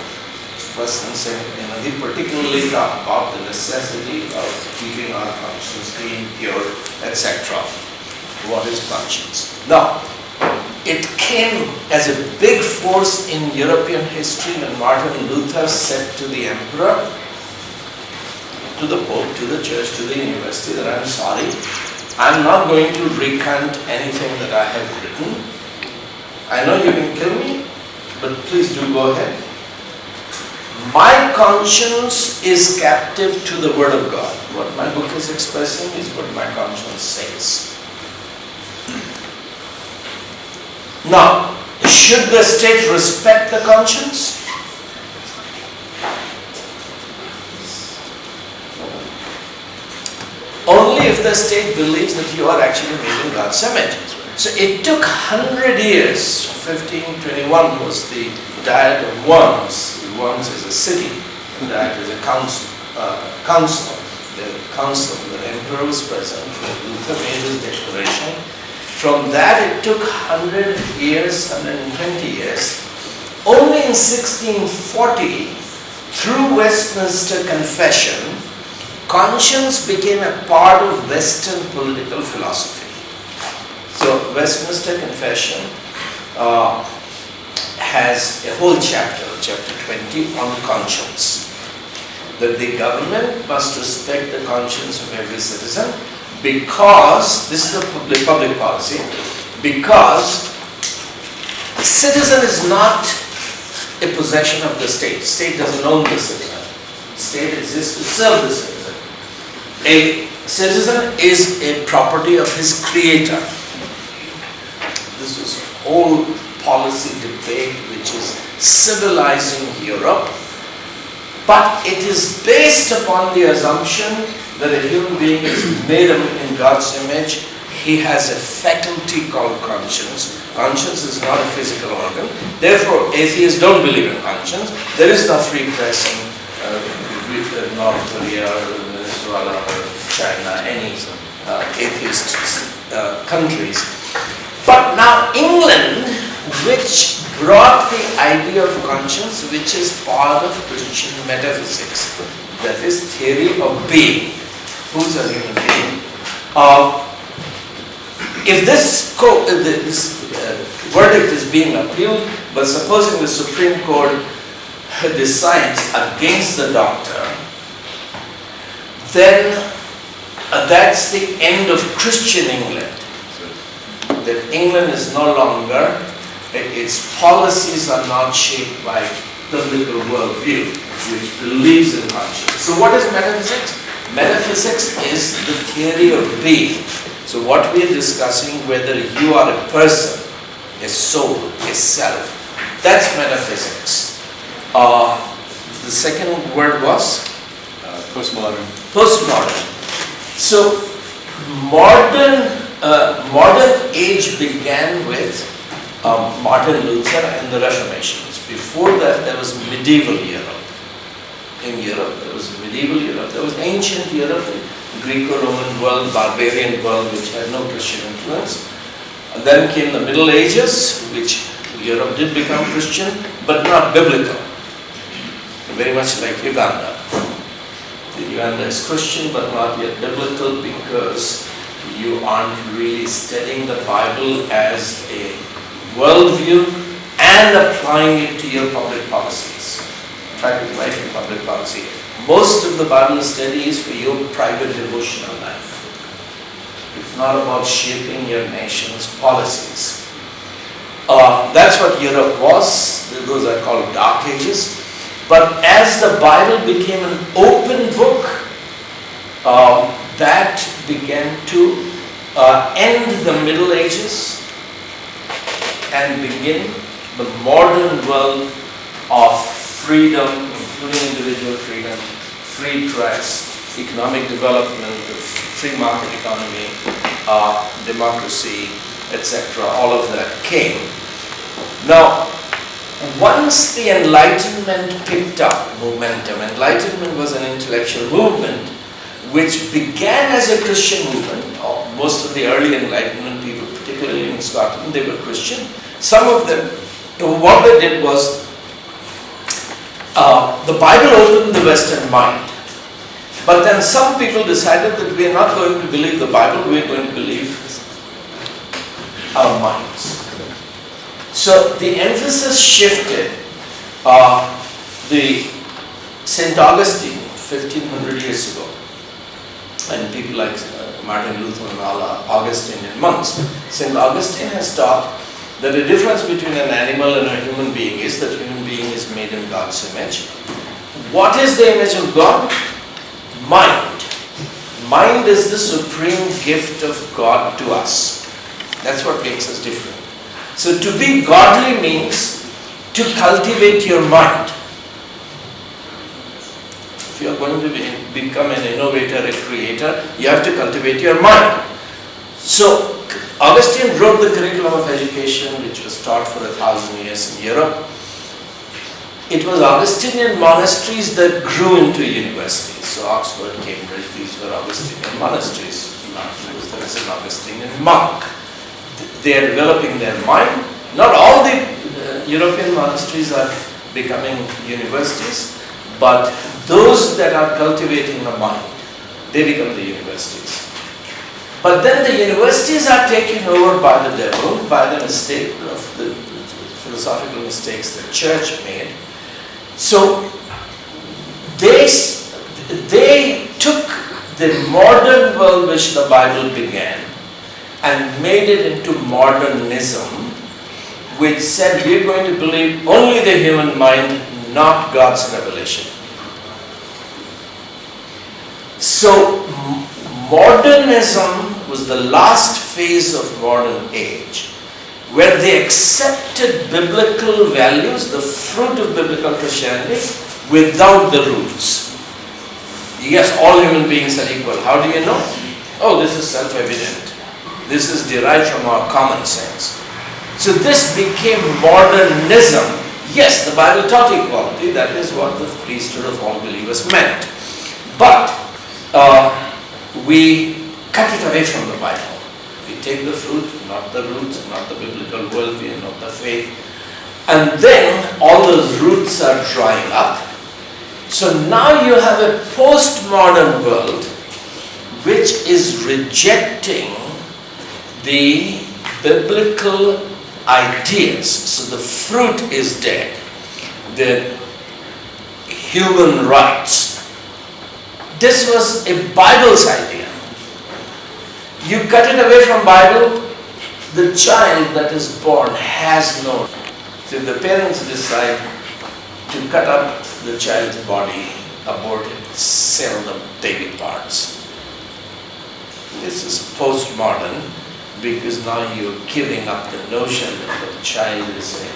First and second, they particularly talk about the necessity of keeping our conscience clean, pure, etc. What is conscience? Now, it came as a big force in European history when Martin Luther said to the emperor, to the Pope, to the church, to the university that I'm sorry, I'm not going to recant anything that I have written. I know you can kill me, but please do go ahead. My conscience is captive to the Word of God. What my book is expressing is what my conscience says. Now, should the state respect the conscience? Only if the state believes that you are actually made in God's image. So it took 100 years. 1521 was the Diet of Worms. Worms is a city. The Diet is a council. The council, the emperor was present. Luther made his declaration. From that it took 100 years, 120 years. Only in 1640, through Westminster Confession, conscience became a part of Western political philosophy. So Westminster Confession has a whole chapter, chapter 20, on conscience. That the government must respect the conscience of every citizen, because, this is the public policy, because the citizen is not a possession of the state. State doesn't own the citizen. State exists to serve the citizen. A citizen is a property of his creator. This was a whole policy debate which is civilizing Europe, but it is based upon the assumption that a human being is made in God's image. He has a faculty called conscience. Conscience is not a physical organ. Therefore, atheists don't believe in conscience. There is no free press in North Korea or Venezuela or China, any atheist countries. But now England, which brought the idea of conscience, which is part of Christian metaphysics, that is theory of being. Who's a human being? If this verdict is being appealed, but supposing the Supreme Court decides against the doctor, then that's the end of Christian England. That England is no longer, its policies are not shaped by biblical worldview, which believes in conscience. So what is metaphysics? Metaphysics is the theory of being. So what we are discussing, whether you are a person, a soul, a self, that's metaphysics. The second word was? Postmodern. Postmodern. So modern age began with Martin Luther and the Reformation. Before that, there was medieval Europe. In Europe, there was medieval Europe. There was ancient Europe, the Greco-Roman world, barbarian world, which had no Christian influence. And then came the Middle Ages, which Europe did become Christian, but not biblical. Very much like Uganda. Uganda is Christian, but not yet biblical, because you aren't really studying the Bible as a worldview and applying it to your public policies. Private life and public policy. Most of the Bible study is for your private devotional life. It's not about shaping your nation's policies. That's what Europe was. Those are called Dark Ages. But as the Bible became an open book, that began to end the Middle Ages and begin the modern world of freedom, including individual freedom, free press, economic development, free market economy, democracy, etc. All of that came. Now, once the Enlightenment picked up momentum, Enlightenment was an intellectual movement which began as a Christian movement. Most of the early Enlightenment people, particularly in Scotland, they were Christian. Some of them, what they did was, the Bible opened the Western mind. But then some people decided that we are not going to believe the Bible, we are going to believe our minds. So the emphasis shifted. The St. Augustine, 1500 years ago, and people like Martin Luther and Augustine and monks, St. Augustine has taught that the difference between an animal and a human being is that human being is made in God's image. What is the image of God? Mind. Mind is the supreme gift of God to us. That's what makes us different. So to be godly means to cultivate your mind. If you are going to become an innovator, a creator, you have to cultivate your mind. So Augustine wrote the curriculum of education, which was taught for 1,000 years in Europe. It was Augustinian monasteries that grew into universities. So Oxford, Cambridge, these were Augustinian monasteries. There is an Augustinian monk. They are developing their mind. Not all the European monasteries are becoming universities, but those that are cultivating the mind, they become the universities. But then the universities are taken over by the devil, by the mistake of the philosophical mistakes the church made. So they took the modern world which the Bible began and made it into modernism, which said we are going to believe only the human mind, not God's revelation. So modernism was the last phase of modern age, where they accepted biblical values, the fruit of biblical Christianity, without the roots. Yes, all human beings are equal. How do you know? Oh, this is self-evident. This is derived from our common sense. So this became modernism. Yes, the Bible taught equality. That is what the priesthood of all believers meant. But we cut it away from the Bible. We take the fruit, not the roots, not the biblical worldview, not the faith. And then all those roots are drying up. So now you have a postmodern world which is rejecting the biblical ideas. So the fruit is there. The human rights. This was a Bible's idea. You cut it away from Bible, the child that is born has no. So if the parents decide to cut up the child's body, abort it, sell the baby parts. This is postmodern because now you're giving up the notion that the child is a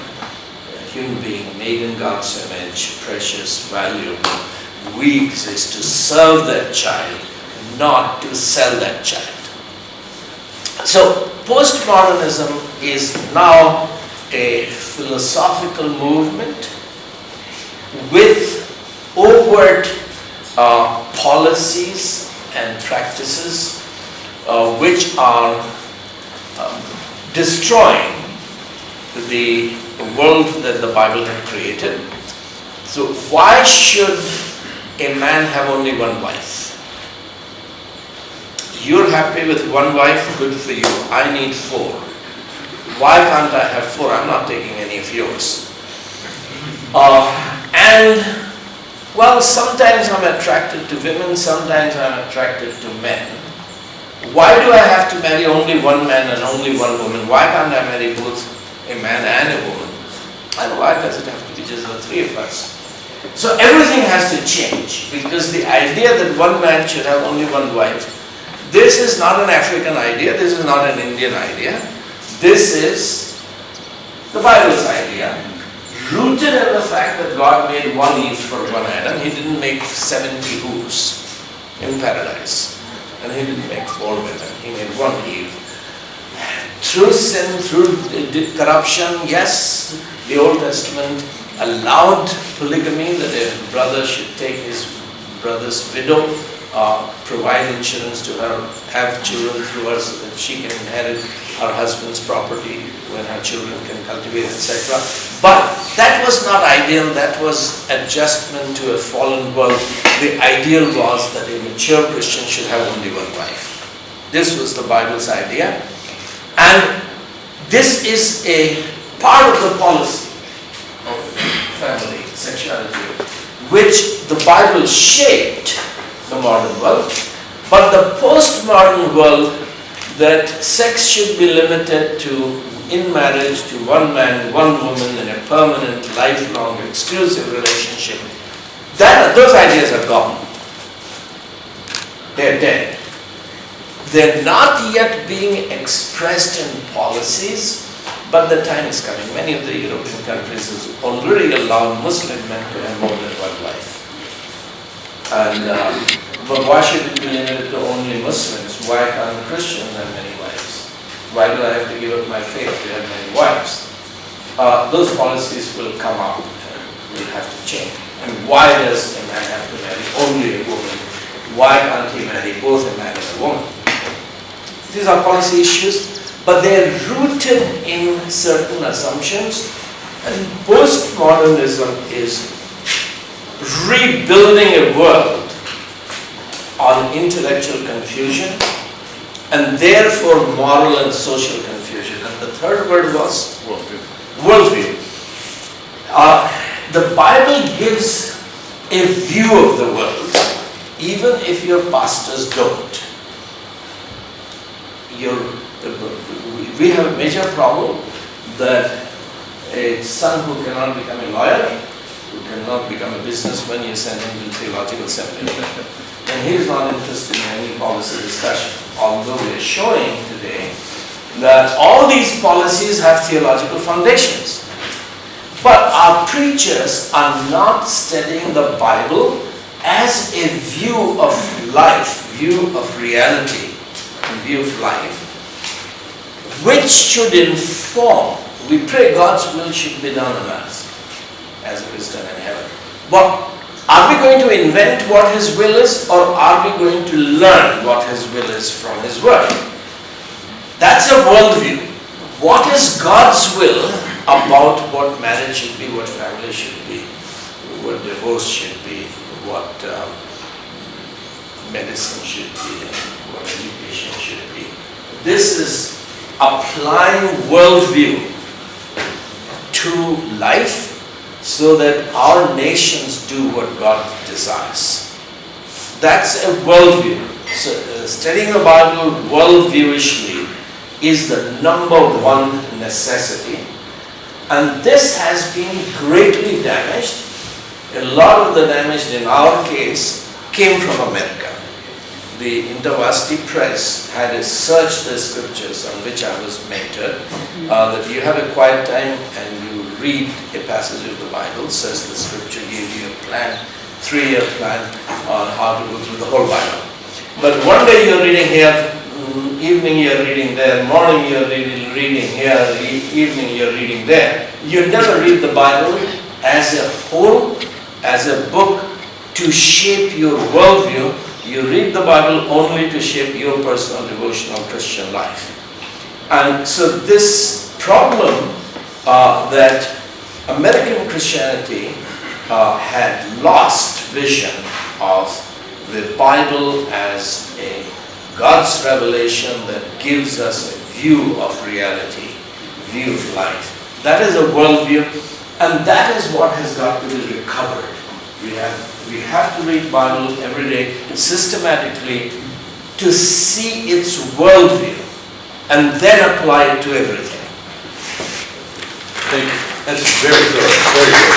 human being made in God's image, precious, valuable. We exist to serve that child, not to sell that child. So postmodernism is now a philosophical movement with overt policies and practices which are destroying the world that the Bible had created. So why should a man have only one wife? You're happy with one wife, good for you. I need 4. Why can't I have 4? I'm not taking any of yours. Well, sometimes I'm attracted to women, sometimes I'm attracted to men. Why do I have to marry only one man and only one woman? Why can't I marry both a man and a woman? And why does it have to be just the 3 of us? So everything has to change because the idea that one man should have only one wife, this is not an African idea, this is not an Indian idea. This is the Bible's idea, rooted in the fact that God made one Eve for one Adam. He didn't make 70 whos in paradise. And he didn't make 4 women, he made one Eve. Through sin, through corruption, yes, the Old Testament allowed polygamy, that a brother should take his brother's widow, provide insurance to her, have children through her so that she can inherit her husband's property when her children can cultivate, etc. But that was not ideal, that was adjustment to a fallen world. The ideal was that a mature Christian should have only one wife. This was the Bible's idea. And this is a part of the policy of family, sexuality, which the Bible shaped the modern world, but the postmodern world that sex should be limited to, in marriage, to one man, one woman in a permanent, lifelong, exclusive relationship, those ideas are gone. They're dead. They're not yet being expressed in policies, but the time is coming. Many of the European countries have already allowed Muslim men to have more than one wife. But why should it be limited to only Muslims? Why can't Christians have many wives? Why do I have to give up my faith to have many wives? Those policies will come up and will have to change. And why does a man have to marry only a woman? Why can't he marry both a man and a woman? These are policy issues, but they're rooted in certain assumptions. And postmodernism is rebuilding a world on intellectual confusion and therefore moral and social confusion. And the third word was worldview. The Bible gives a view of the world, even if your pastors don't. We have a major problem that a son who cannot become a lawyer, who cannot become a businessman, you send him to theological seminary. And he is not interested in any policy discussion, although we are showing today that all these policies have theological foundations. But our preachers are not studying the Bible as a view of life, view of reality, view of life, which should inform. We pray God's will should be done on earth as it is done in heaven. But are we going to invent what His will is, or are we going to learn what His will is from His Word? That's a worldview. What is God's will about what marriage should be, what family should be, what divorce should be, what medicine should be, and what education should be? This is applying worldview to life so that our nations do what God desires. That's a worldview. So studying the Bible worldviewishly is the number one necessity. And this has been greatly damaged. A lot of the damage in our case came from America. The InterVarsity Press had a search the scriptures on which I was mentored, that you have a quiet time and you read a passage of the Bible, says the scripture gave you a plan, 3-year plan on how to go through the whole Bible. But one day you're reading here, evening you're reading there, morning you're reading here, evening you're reading there. You never read the Bible as a whole, as a book to shape your worldview. You read the Bible only to shape your personal devotional Christian life. And so this problem that American Christianity had lost vision of the Bible as a God's revelation that gives us a view of reality, view of life. That is a worldview, and that is what has got to be recovered. We have to read Bible every day systematically to see its worldview and then apply it to everything. Thank you. That's very thorough, very good.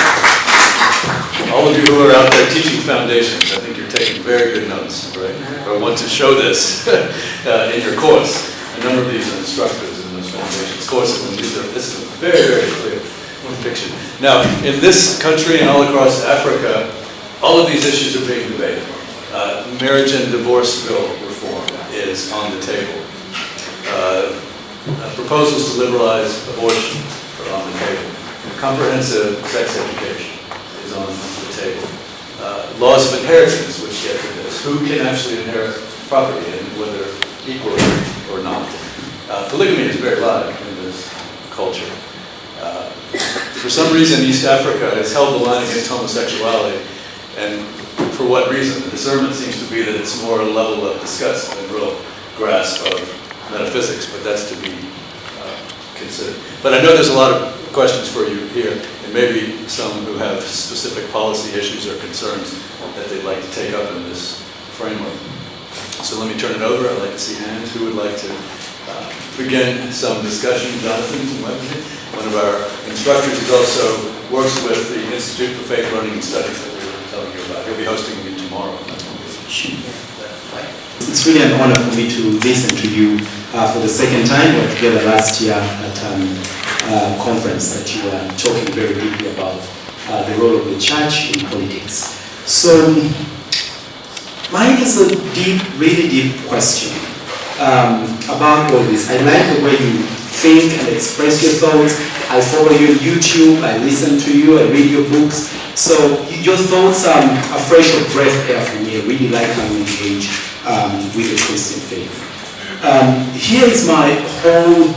All of you who are out there teaching foundations, I think you're taking very good notes, right? I want to show this in your course. A number of these are instructors in those foundations courses, and this is a very, very clear picture. Now, in this country and all across Africa, all of these issues are being debated. Marriage and divorce bill reform is on the table. Proposals to liberalize abortion are on the table. Comprehensive sex education is on the table. Laws of inheritance, which get to this. Who can actually inherit property and whether equally or not. Polygamy is very alive in this culture. For some reason, East Africa has held the line against homosexuality. And for what reason? The discernment seems to be that it's more a level of disgust than real grasp of metaphysics, but that's to be considered. But I know there's a lot of questions for you here, and maybe some who have specific policy issues or concerns that they'd like to take up in this framework. So let me turn it over. I'd like to see hands. Who would like to begin some discussion? Jonathan, one of our instructors who also works with the Institute for Faith Learning and Studies that we were telling you about. He'll be hosting you tomorrow. It's really an honor for me to listen to you for the second time. We were together last year at a conference that you were talking very deeply about the role of the church in politics. So mine is a deep, really deep question about all this. I like the way you think and express your thoughts. I follow you on YouTube, I listen to you, I read your books. So your thoughts are a fresh breath air for me. I really like how you engage with the Christian faith. Here is my whole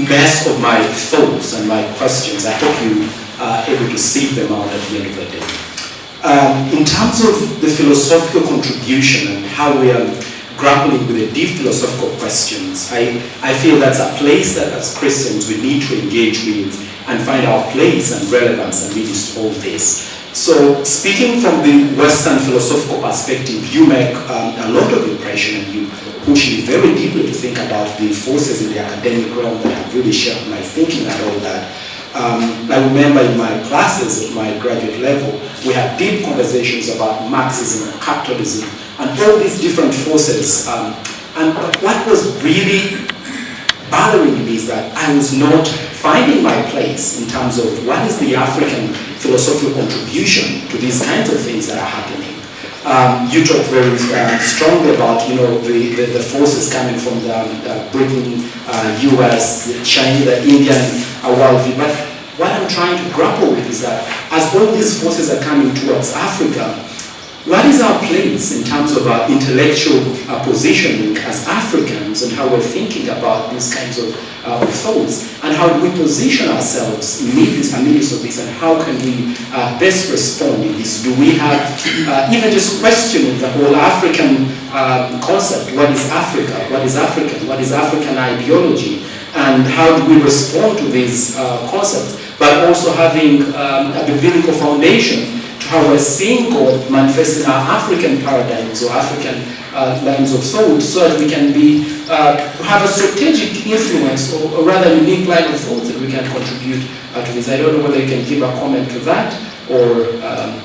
mess of my thoughts and my questions. I hope you are able to sieve them out at the end of the day. In terms of the philosophical contribution and how we are grappling with the deep philosophical questions, I feel that's a place that as Christians we need to engage with and find our place and relevance amidst all this. So speaking from the Western philosophical perspective, you make a lot of impression and you push me very deeply to think about the forces in the academic realm that have really shaped my thinking and all that. I remember in my classes at my graduate level, we had deep conversations about Marxism and capitalism and all these different forces. And what was really bothering me is that I was not finding my place in terms of what is the African philosophical contribution to these kinds of things that are happening. You talked very strongly about, the forces coming from the Britain, US, China, the Indian worldview. But what I'm trying to grapple with is that as all these forces are coming towards Africa, what is our place in terms of our intellectual positioning as Africans and how we're thinking about these kinds of thoughts, and how do we position ourselves amidst of this, and how can we best respond in this? Do we have, even just questioning the whole African concept, what is Africa, what is African, what is African ideology? and how do we respond to these concepts, but also having a biblical foundation to how we're seeing God manifest in our African paradigms or African lines of thought, so that we can be have a strategic influence, or rather unique line of thought that we can contribute to this. I don't know whether you can give a comment to that, or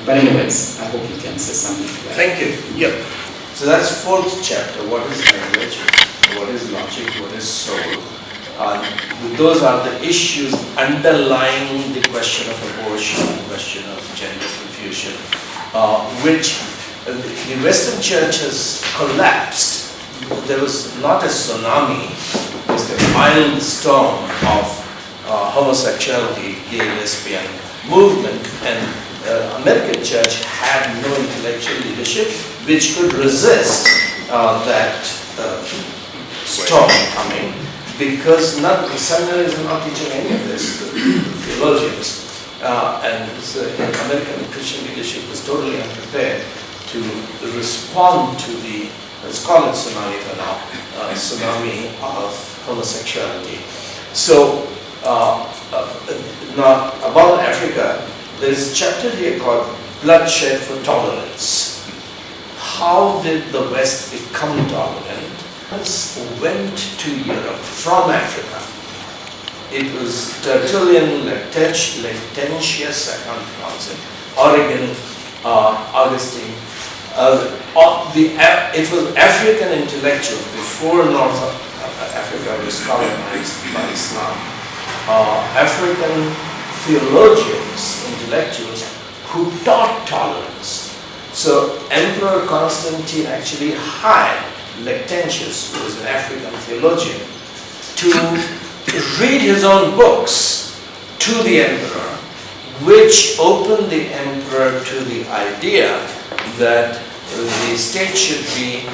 but anyways, I hope you can say something to that. Thank you. Yep. So that's fourth chapter. What is language? What is logic? What is soul? Those are the issues underlying the question of abortion, the question of gender confusion, which the Western Church has collapsed. There was not a tsunami, it was a mild storm of homosexuality, gay, lesbian movement, and American Church had no intellectual leadership which could resist that storm coming, because the seminaries are not teaching any of this, the theologians, and the American Christian leadership was totally unprepared to respond to the, let's call it tsunami for now, tsunami of homosexuality. So, now about Africa, there is a chapter here called Bloodshed for Tolerance. How did the West become tolerant? Went to Europe from Africa. It was Tertullian, Lactantius, I can't pronounce it, Origen, Augustine. It was African intellectuals before North Africa was colonized by Islam. African theologians, intellectuals, who taught tolerance. So Emperor Constantine actually hired Lactantius, who was an African theologian, to read his own books to the emperor, which opened the emperor to the idea that the state should be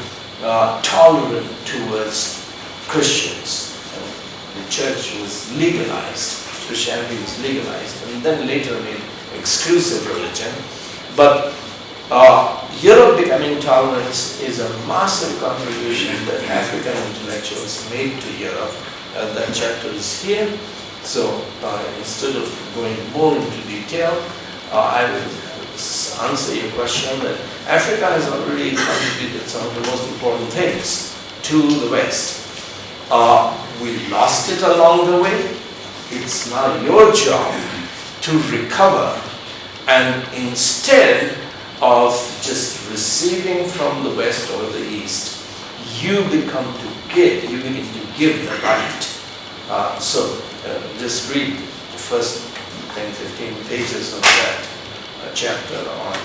tolerant towards Christians. The church was legalized, Christianity was legalized, and then later made exclusive religion. But Europe becoming tolerant is a massive contribution that African intellectuals made to Europe. That chapter is here. So instead of going more into detail, I will answer your question that Africa has already contributed some of the most important things to the West. We lost it along the way. It's now your job to recover, and instead of just receiving from the West or the East, you begin to give the right. Just read the first 10-15 pages of that chapter on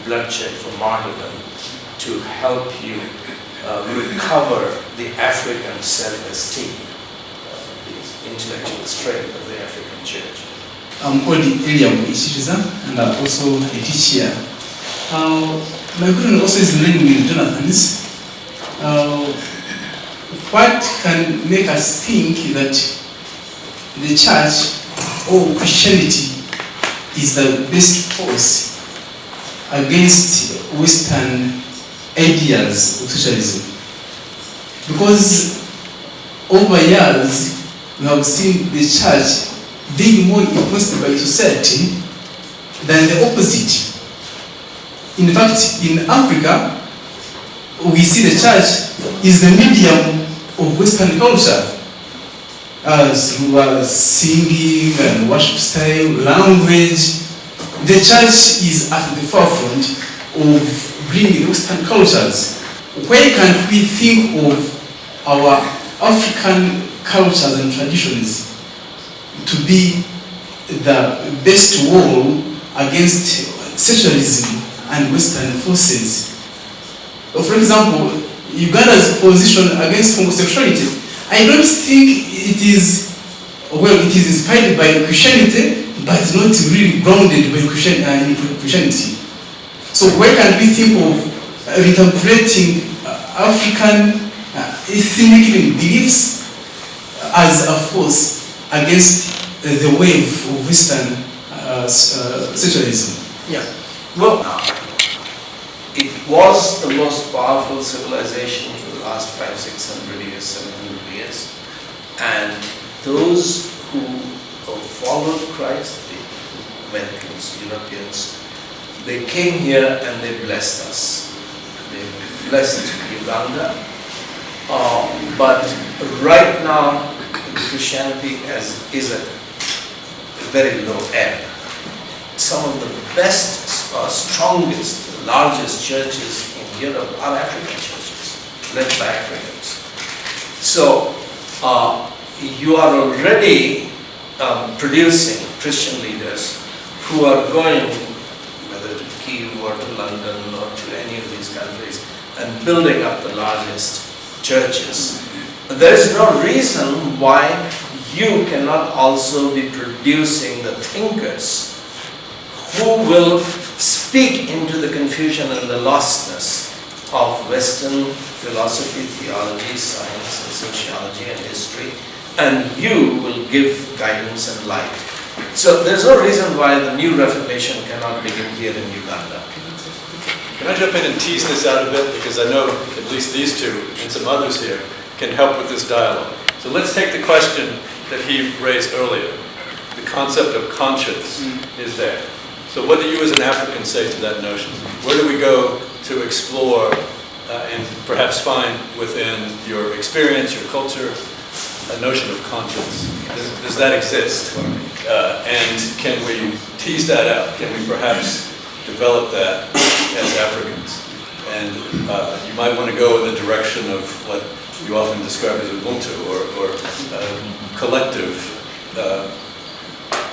bloodshed for martyrdom to help you recover the African self-esteem, the intellectual strength of the African church. I'm called Eliam Ishiriza, and I'm also a teacher. My question also is linked with Jonathan's. What can make us think that the church or Christianity is the best force against Western ideas of socialism? Because over years we have seen the church being more influenced by society than the opposite. In fact, in Africa, we see the church is the medium of Western culture, through singing and worship style, language. The church is at the forefront of bringing Western cultures. Where can we think of our African cultures and traditions to be the best wall against secularism and Western forces? For example, Uganda's position against homosexuality, I don't think it is inspired by Christianity, but not really grounded by Christianity. So where can we think of interpreting African ethnic beliefs as a force against the wave of Western secularism? Yeah. Well, it was the most powerful civilization for the last 500-600 years, 700 years. And those who followed Christ, the Americans, Europeans, they came here and they blessed us. They blessed Uganda. But right now, Christianity is at a very low ebb. Some of the best, strongest, largest churches in Europe are African churches, led by Africans. So, you are already producing Christian leaders who are going, whether to Kyiv or to London or to any of these countries, and building up the largest churches. There is no reason why you cannot also be producing the thinkers who will speak into the confusion and the lostness of Western philosophy, theology, science, and sociology and history, and you will give guidance and light. So there's no reason why the new Reformation cannot begin here in Uganda. Can I jump in and tease this out a bit? Because I know at least these two and some others here can help with this dialogue. So let's take the question that he raised earlier. The concept of conscience is there. So what do you as an African say to that notion? Where do we go to explore and perhaps find within your experience, your culture, a notion of conscience? Does that exist? And can we tease that out? Can we perhaps develop that as Africans? And you might want to go in the direction of what you often describe as Ubuntu or collective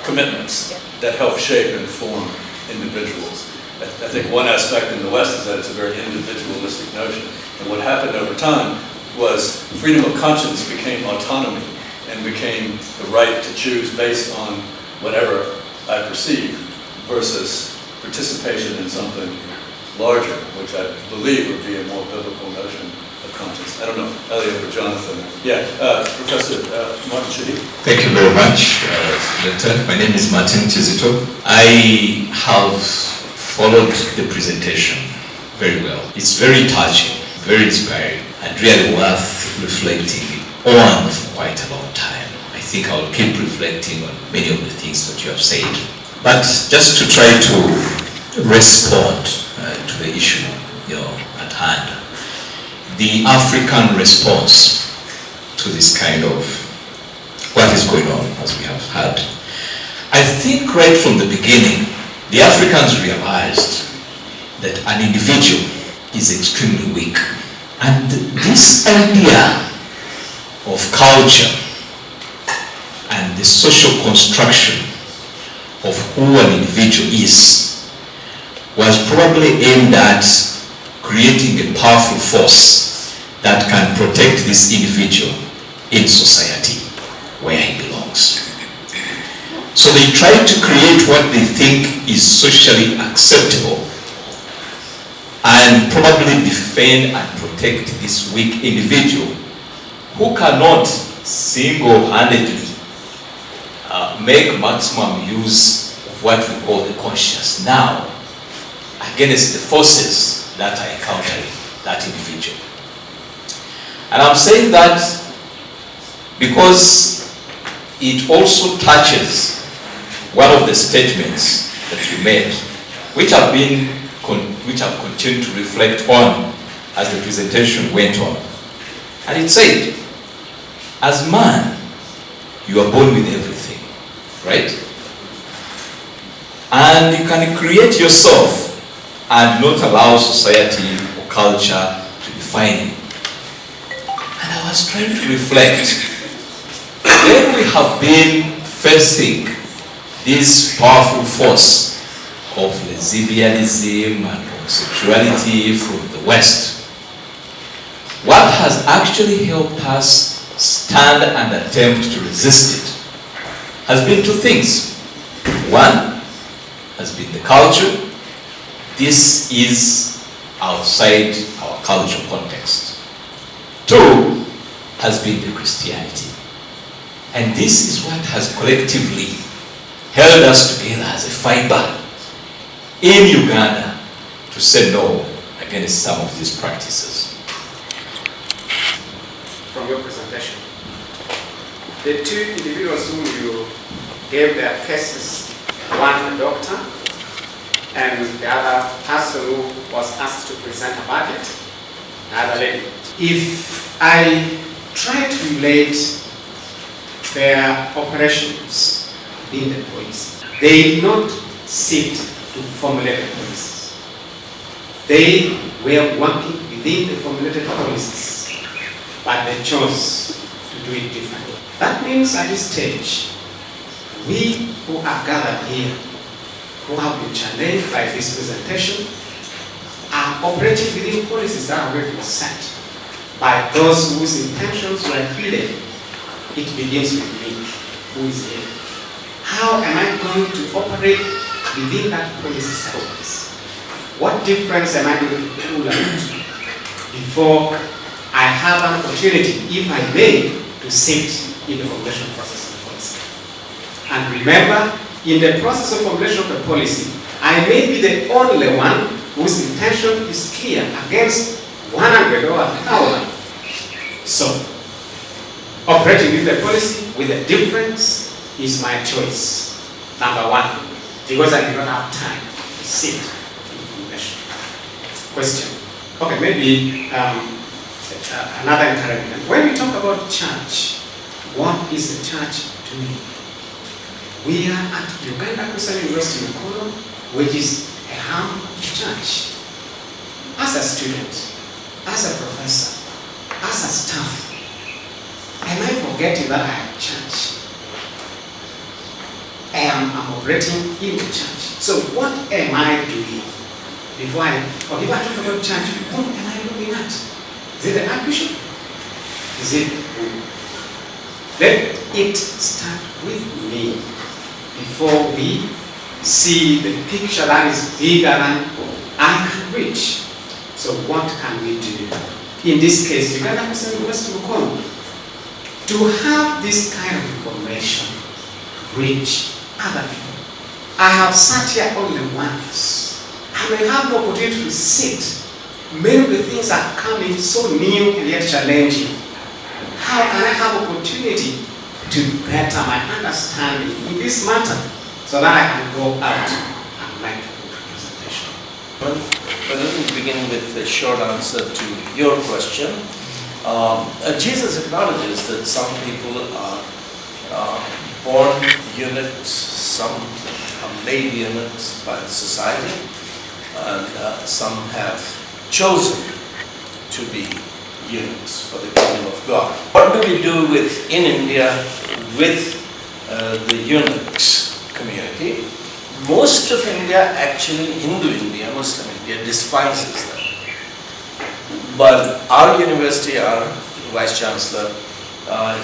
commitments that help shape and form individuals. I think one aspect in the West is that it's a very individualistic notion. And what happened over time was freedom of conscience became autonomy and became the right to choose based on whatever I perceive versus participation in something larger, which I believe would be a more biblical notion of conscience. I don't know, Elliot or Jonathan. Yeah, Professor Martin Chidi. Thank you very much, Senator. My name is Martin Chizito. I have followed the presentation very well. It's very touching, very inspiring, and really worth reflecting on for quite a long time. I think I'll keep reflecting on many of the things that you have said. But just to try to respond to the issue at hand, the African response to this kind of what is going on, as we have heard. I think right from the beginning, the Africans realized that an individual is extremely weak. And this idea of culture and the social construction of who an individual is was probably aimed at creating a powerful force that can protect this individual in society where he belongs. So they try to create what they think is socially acceptable and probably defend and protect this weak individual who cannot single-handedly make maximum use of what we call the conscience now against the forces that are encountering that individual. And I'm saying that because it also touches one of the statements that you made, which I've continued to reflect on as the presentation went on. And it said, as man, you are born with everything, right? And you can create yourself and not allow society or culture to define you. And I was trying to reflect, when we have been facing this powerful force of lesbianism and homosexuality from the West, what has actually helped us stand and attempt to resist it has been two things. One has been the culture. This is outside our cultural context. Two has been the Christianity. And this is what has collectively held us together as a fiber in Uganda to say no against some of these practices. From your presentation, The two individuals whom you gave their cases, one a doctor and the other person who was asked to present a budget, the other lady. If I try to relate their operations within the police, they did not sit to formulate the policies. They were working within the formulated policies, but they chose to do it differently. That means at this stage, we who are gathered here, who have been challenged by this presentation, are operating within policies that are already set by those whose intentions were hidden. It begins with me, who is here. How am I going to operate within that policy space? What difference am I going to pull out before I have an opportunity, if I may, to sit in the formulation process of the policy? And remember, in the process of formulation of the policy, I may be the only one whose intention is clear against 100 or 1,000. So, operating with the policy with a difference is my choice. Number one, because I do not have time to sit in formulation. Question. Okay, maybe another encouragement. When we talk about church, what is the church to me? We are at Uganda Christian University in Kono, which is a humble church. As a student, as a professor, as a staff, am I forgetting that I am church? I'm operating in the church. So what am I doing? If I talk about church, what am I looking at? Is it the Archbishop? Is it who? Let it start with me before we see the picture that is bigger than I can reach. So what can we do? In this case, Uganda Christian University of Congo, to have this kind of information reach other people. I have sat here only once. I may have the opportunity to sit. Many of the things are coming so new and yet challenging. How can I have opportunity to better my understanding in this matter so that I can go out and make a good presentation? Well, let me begin with a short answer to your question. Jesus acknowledges that some people are born eunuchs, some are made eunuchs by society, and some have chosen to be eunuchs for the kingdom of God. What do we do in India with the eunuchs community? Most of India, actually Hindu India, Muslim India, despises them. But our university, our Vice Chancellor,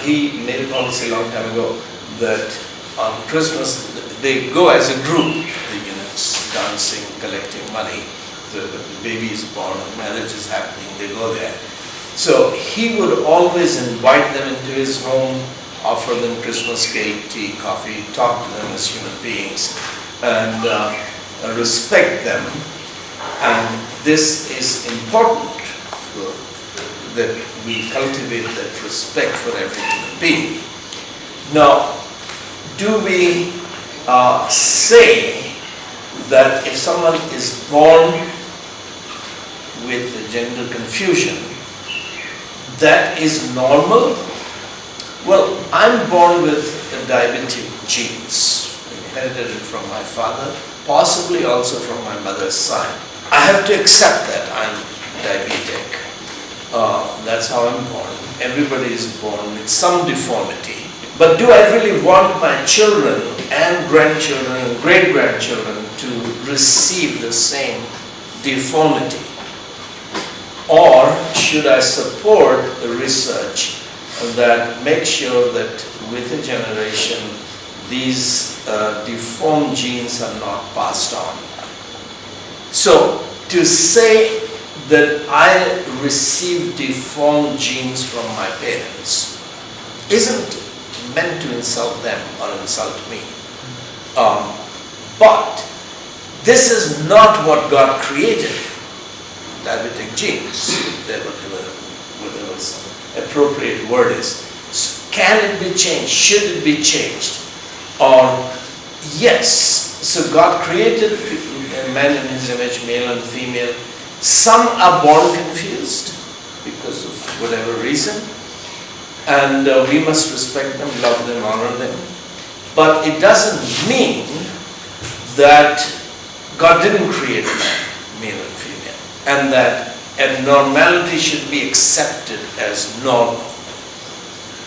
he made a policy a long time ago that on Christmas, they go as a group, the eunuchs, dancing, collecting money. The baby is born, marriage is happening, they go there. So he would always invite them into his home, offer them Christmas cake, tea, coffee, talk to them as human beings, and respect them. And this is important that we cultivate that respect for every human being. Now, do we say that if someone is born with a gender confusion, that is normal? Well, I'm born with diabetic genes, inherited it from my father, possibly also from my mother's side. I have to accept that I'm diabetic. That's how I'm born. Everybody is born with some deformity. But do I really want my children and grandchildren and great-grandchildren to receive the same deformity? Or should I support the research that makes sure that with a generation these deformed genes are not passed on? So to say that I receive deformed genes from my parents isn't meant to insult them or insult me. But this is not what God created. Diabetic genes, whatever the appropriate word is. can it be changed? Should it be changed? Or yes, so God created man in his image, male and female. Some are born confused because of whatever reason, and we must respect them, love them, honor them. But it doesn't mean that God didn't create man, male and female, and that abnormality should be accepted as normal.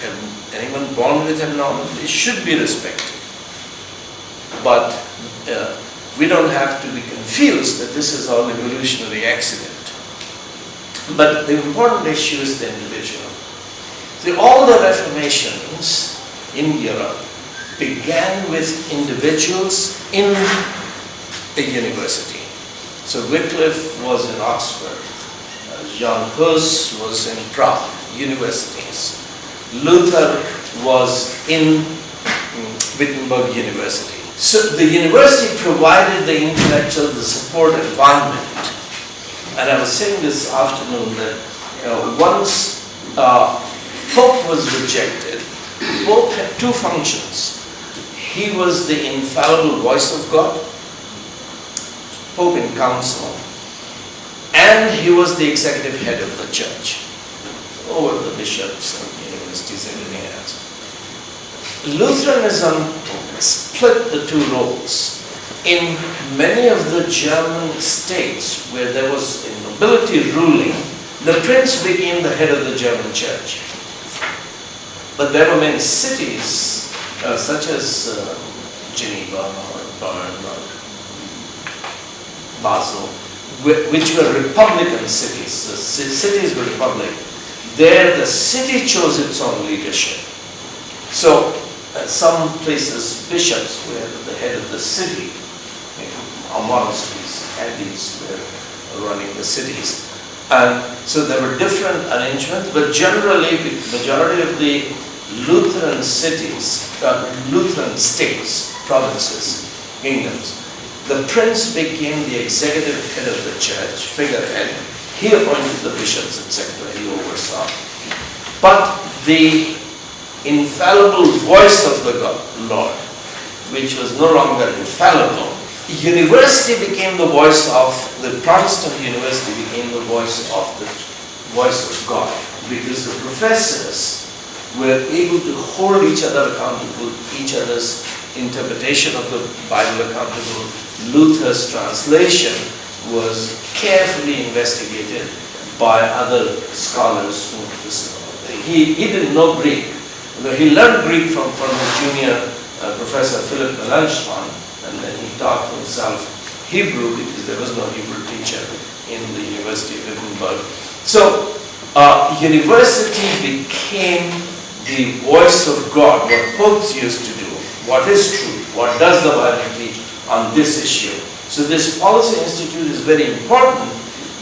And anyone born with abnormality should be respected. But we don't have to be confused that this is all evolutionary accident. But the important issue is the individual. See, all the reformations in Europe began with individuals in a university. So Wycliffe was in Oxford, Jan Hus was in Prague, universities. Luther was in Wittenberg University. So the university provided the intellectual, the support environment. And I was saying this afternoon that once Pope was rejected, Pope had two functions. He was the infallible voice of God, Pope in council, and he was the executive head of the church, over the bishops and universities, everything else. Lutheranism split the two roles. In many of the German states where there was a nobility ruling, the prince became the head of the German church. But there were many cities, such as Geneva or Bern or Basel, which were republican cities. The cities were republic. There the city chose its own leadership. So some places bishops were the head of the city. Our monasteries, abbeys were running the cities. And so there were different arrangements, but generally the majority of the Lutheran cities, Lutheran states, provinces, kingdoms, the prince became the executive head of the church, figurehead. He appointed the bishops, etc. He oversaw. But the infallible voice of the Lord, which was no longer infallible, university became the voice of, the Protestant university became the voice of God, because the professors were able to hold each other accountable, each other's interpretation of the Bible accountable. Luther's translation was carefully investigated by other scholars. He didn't know Greek. He learned Greek from his junior Professor Philip Melanchthon, and then he taught himself Hebrew because there was no Hebrew teacher in the University of Wittenberg. So university became the voice of God, what popes used to do, what is true, what does the Bible teach on this issue. So this policy institute is very important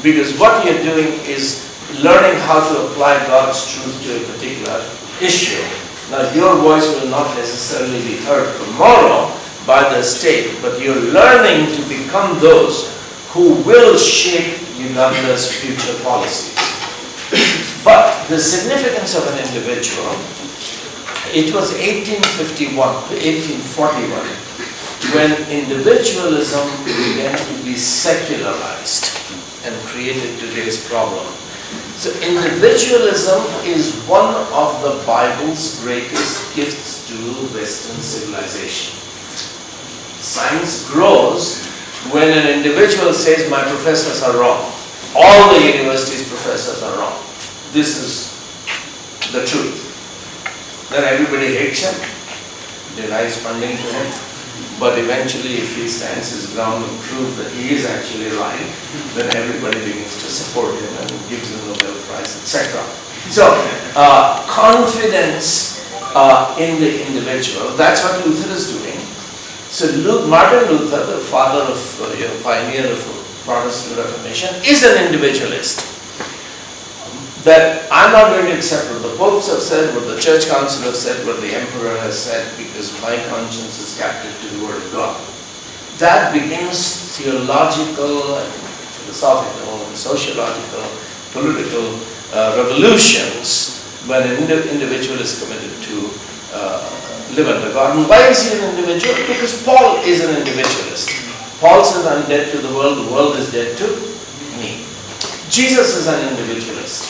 because what you're doing is learning how to apply God's truth to a particular issue. Now your voice will not necessarily be heard tomorrow by the state, but you're learning to become those who will shape Uganda's future policies. But the significance of an individual, it was 1841 to 1841 when individualism began to be secularized and created today's problem. So individualism is one of the Bible's greatest gifts to Western civilization. Science grows when an individual says, my professors are wrong. All the university's professors are wrong. This is the truth. Then everybody hates him, denies funding to him. But eventually, if he stands his ground and proves that he is actually right, then everybody begins to support him and gives him the Nobel Prize, etc. So, confidence in the individual, that's what Luther is doing. So Martin Luther, the father of, pioneer of Protestant Reformation, is an individualist. That I'm not going to accept what the popes have said, what the church council has said, what the emperor has said, because my conscience is captive to the word of God. That begins theological and philosophical and sociological, political revolutions when an individual is committed to live in the garden. Why is he an individual? Because Paul is an individualist. Paul says, I'm dead to the world is dead to me. Jesus is an individualist.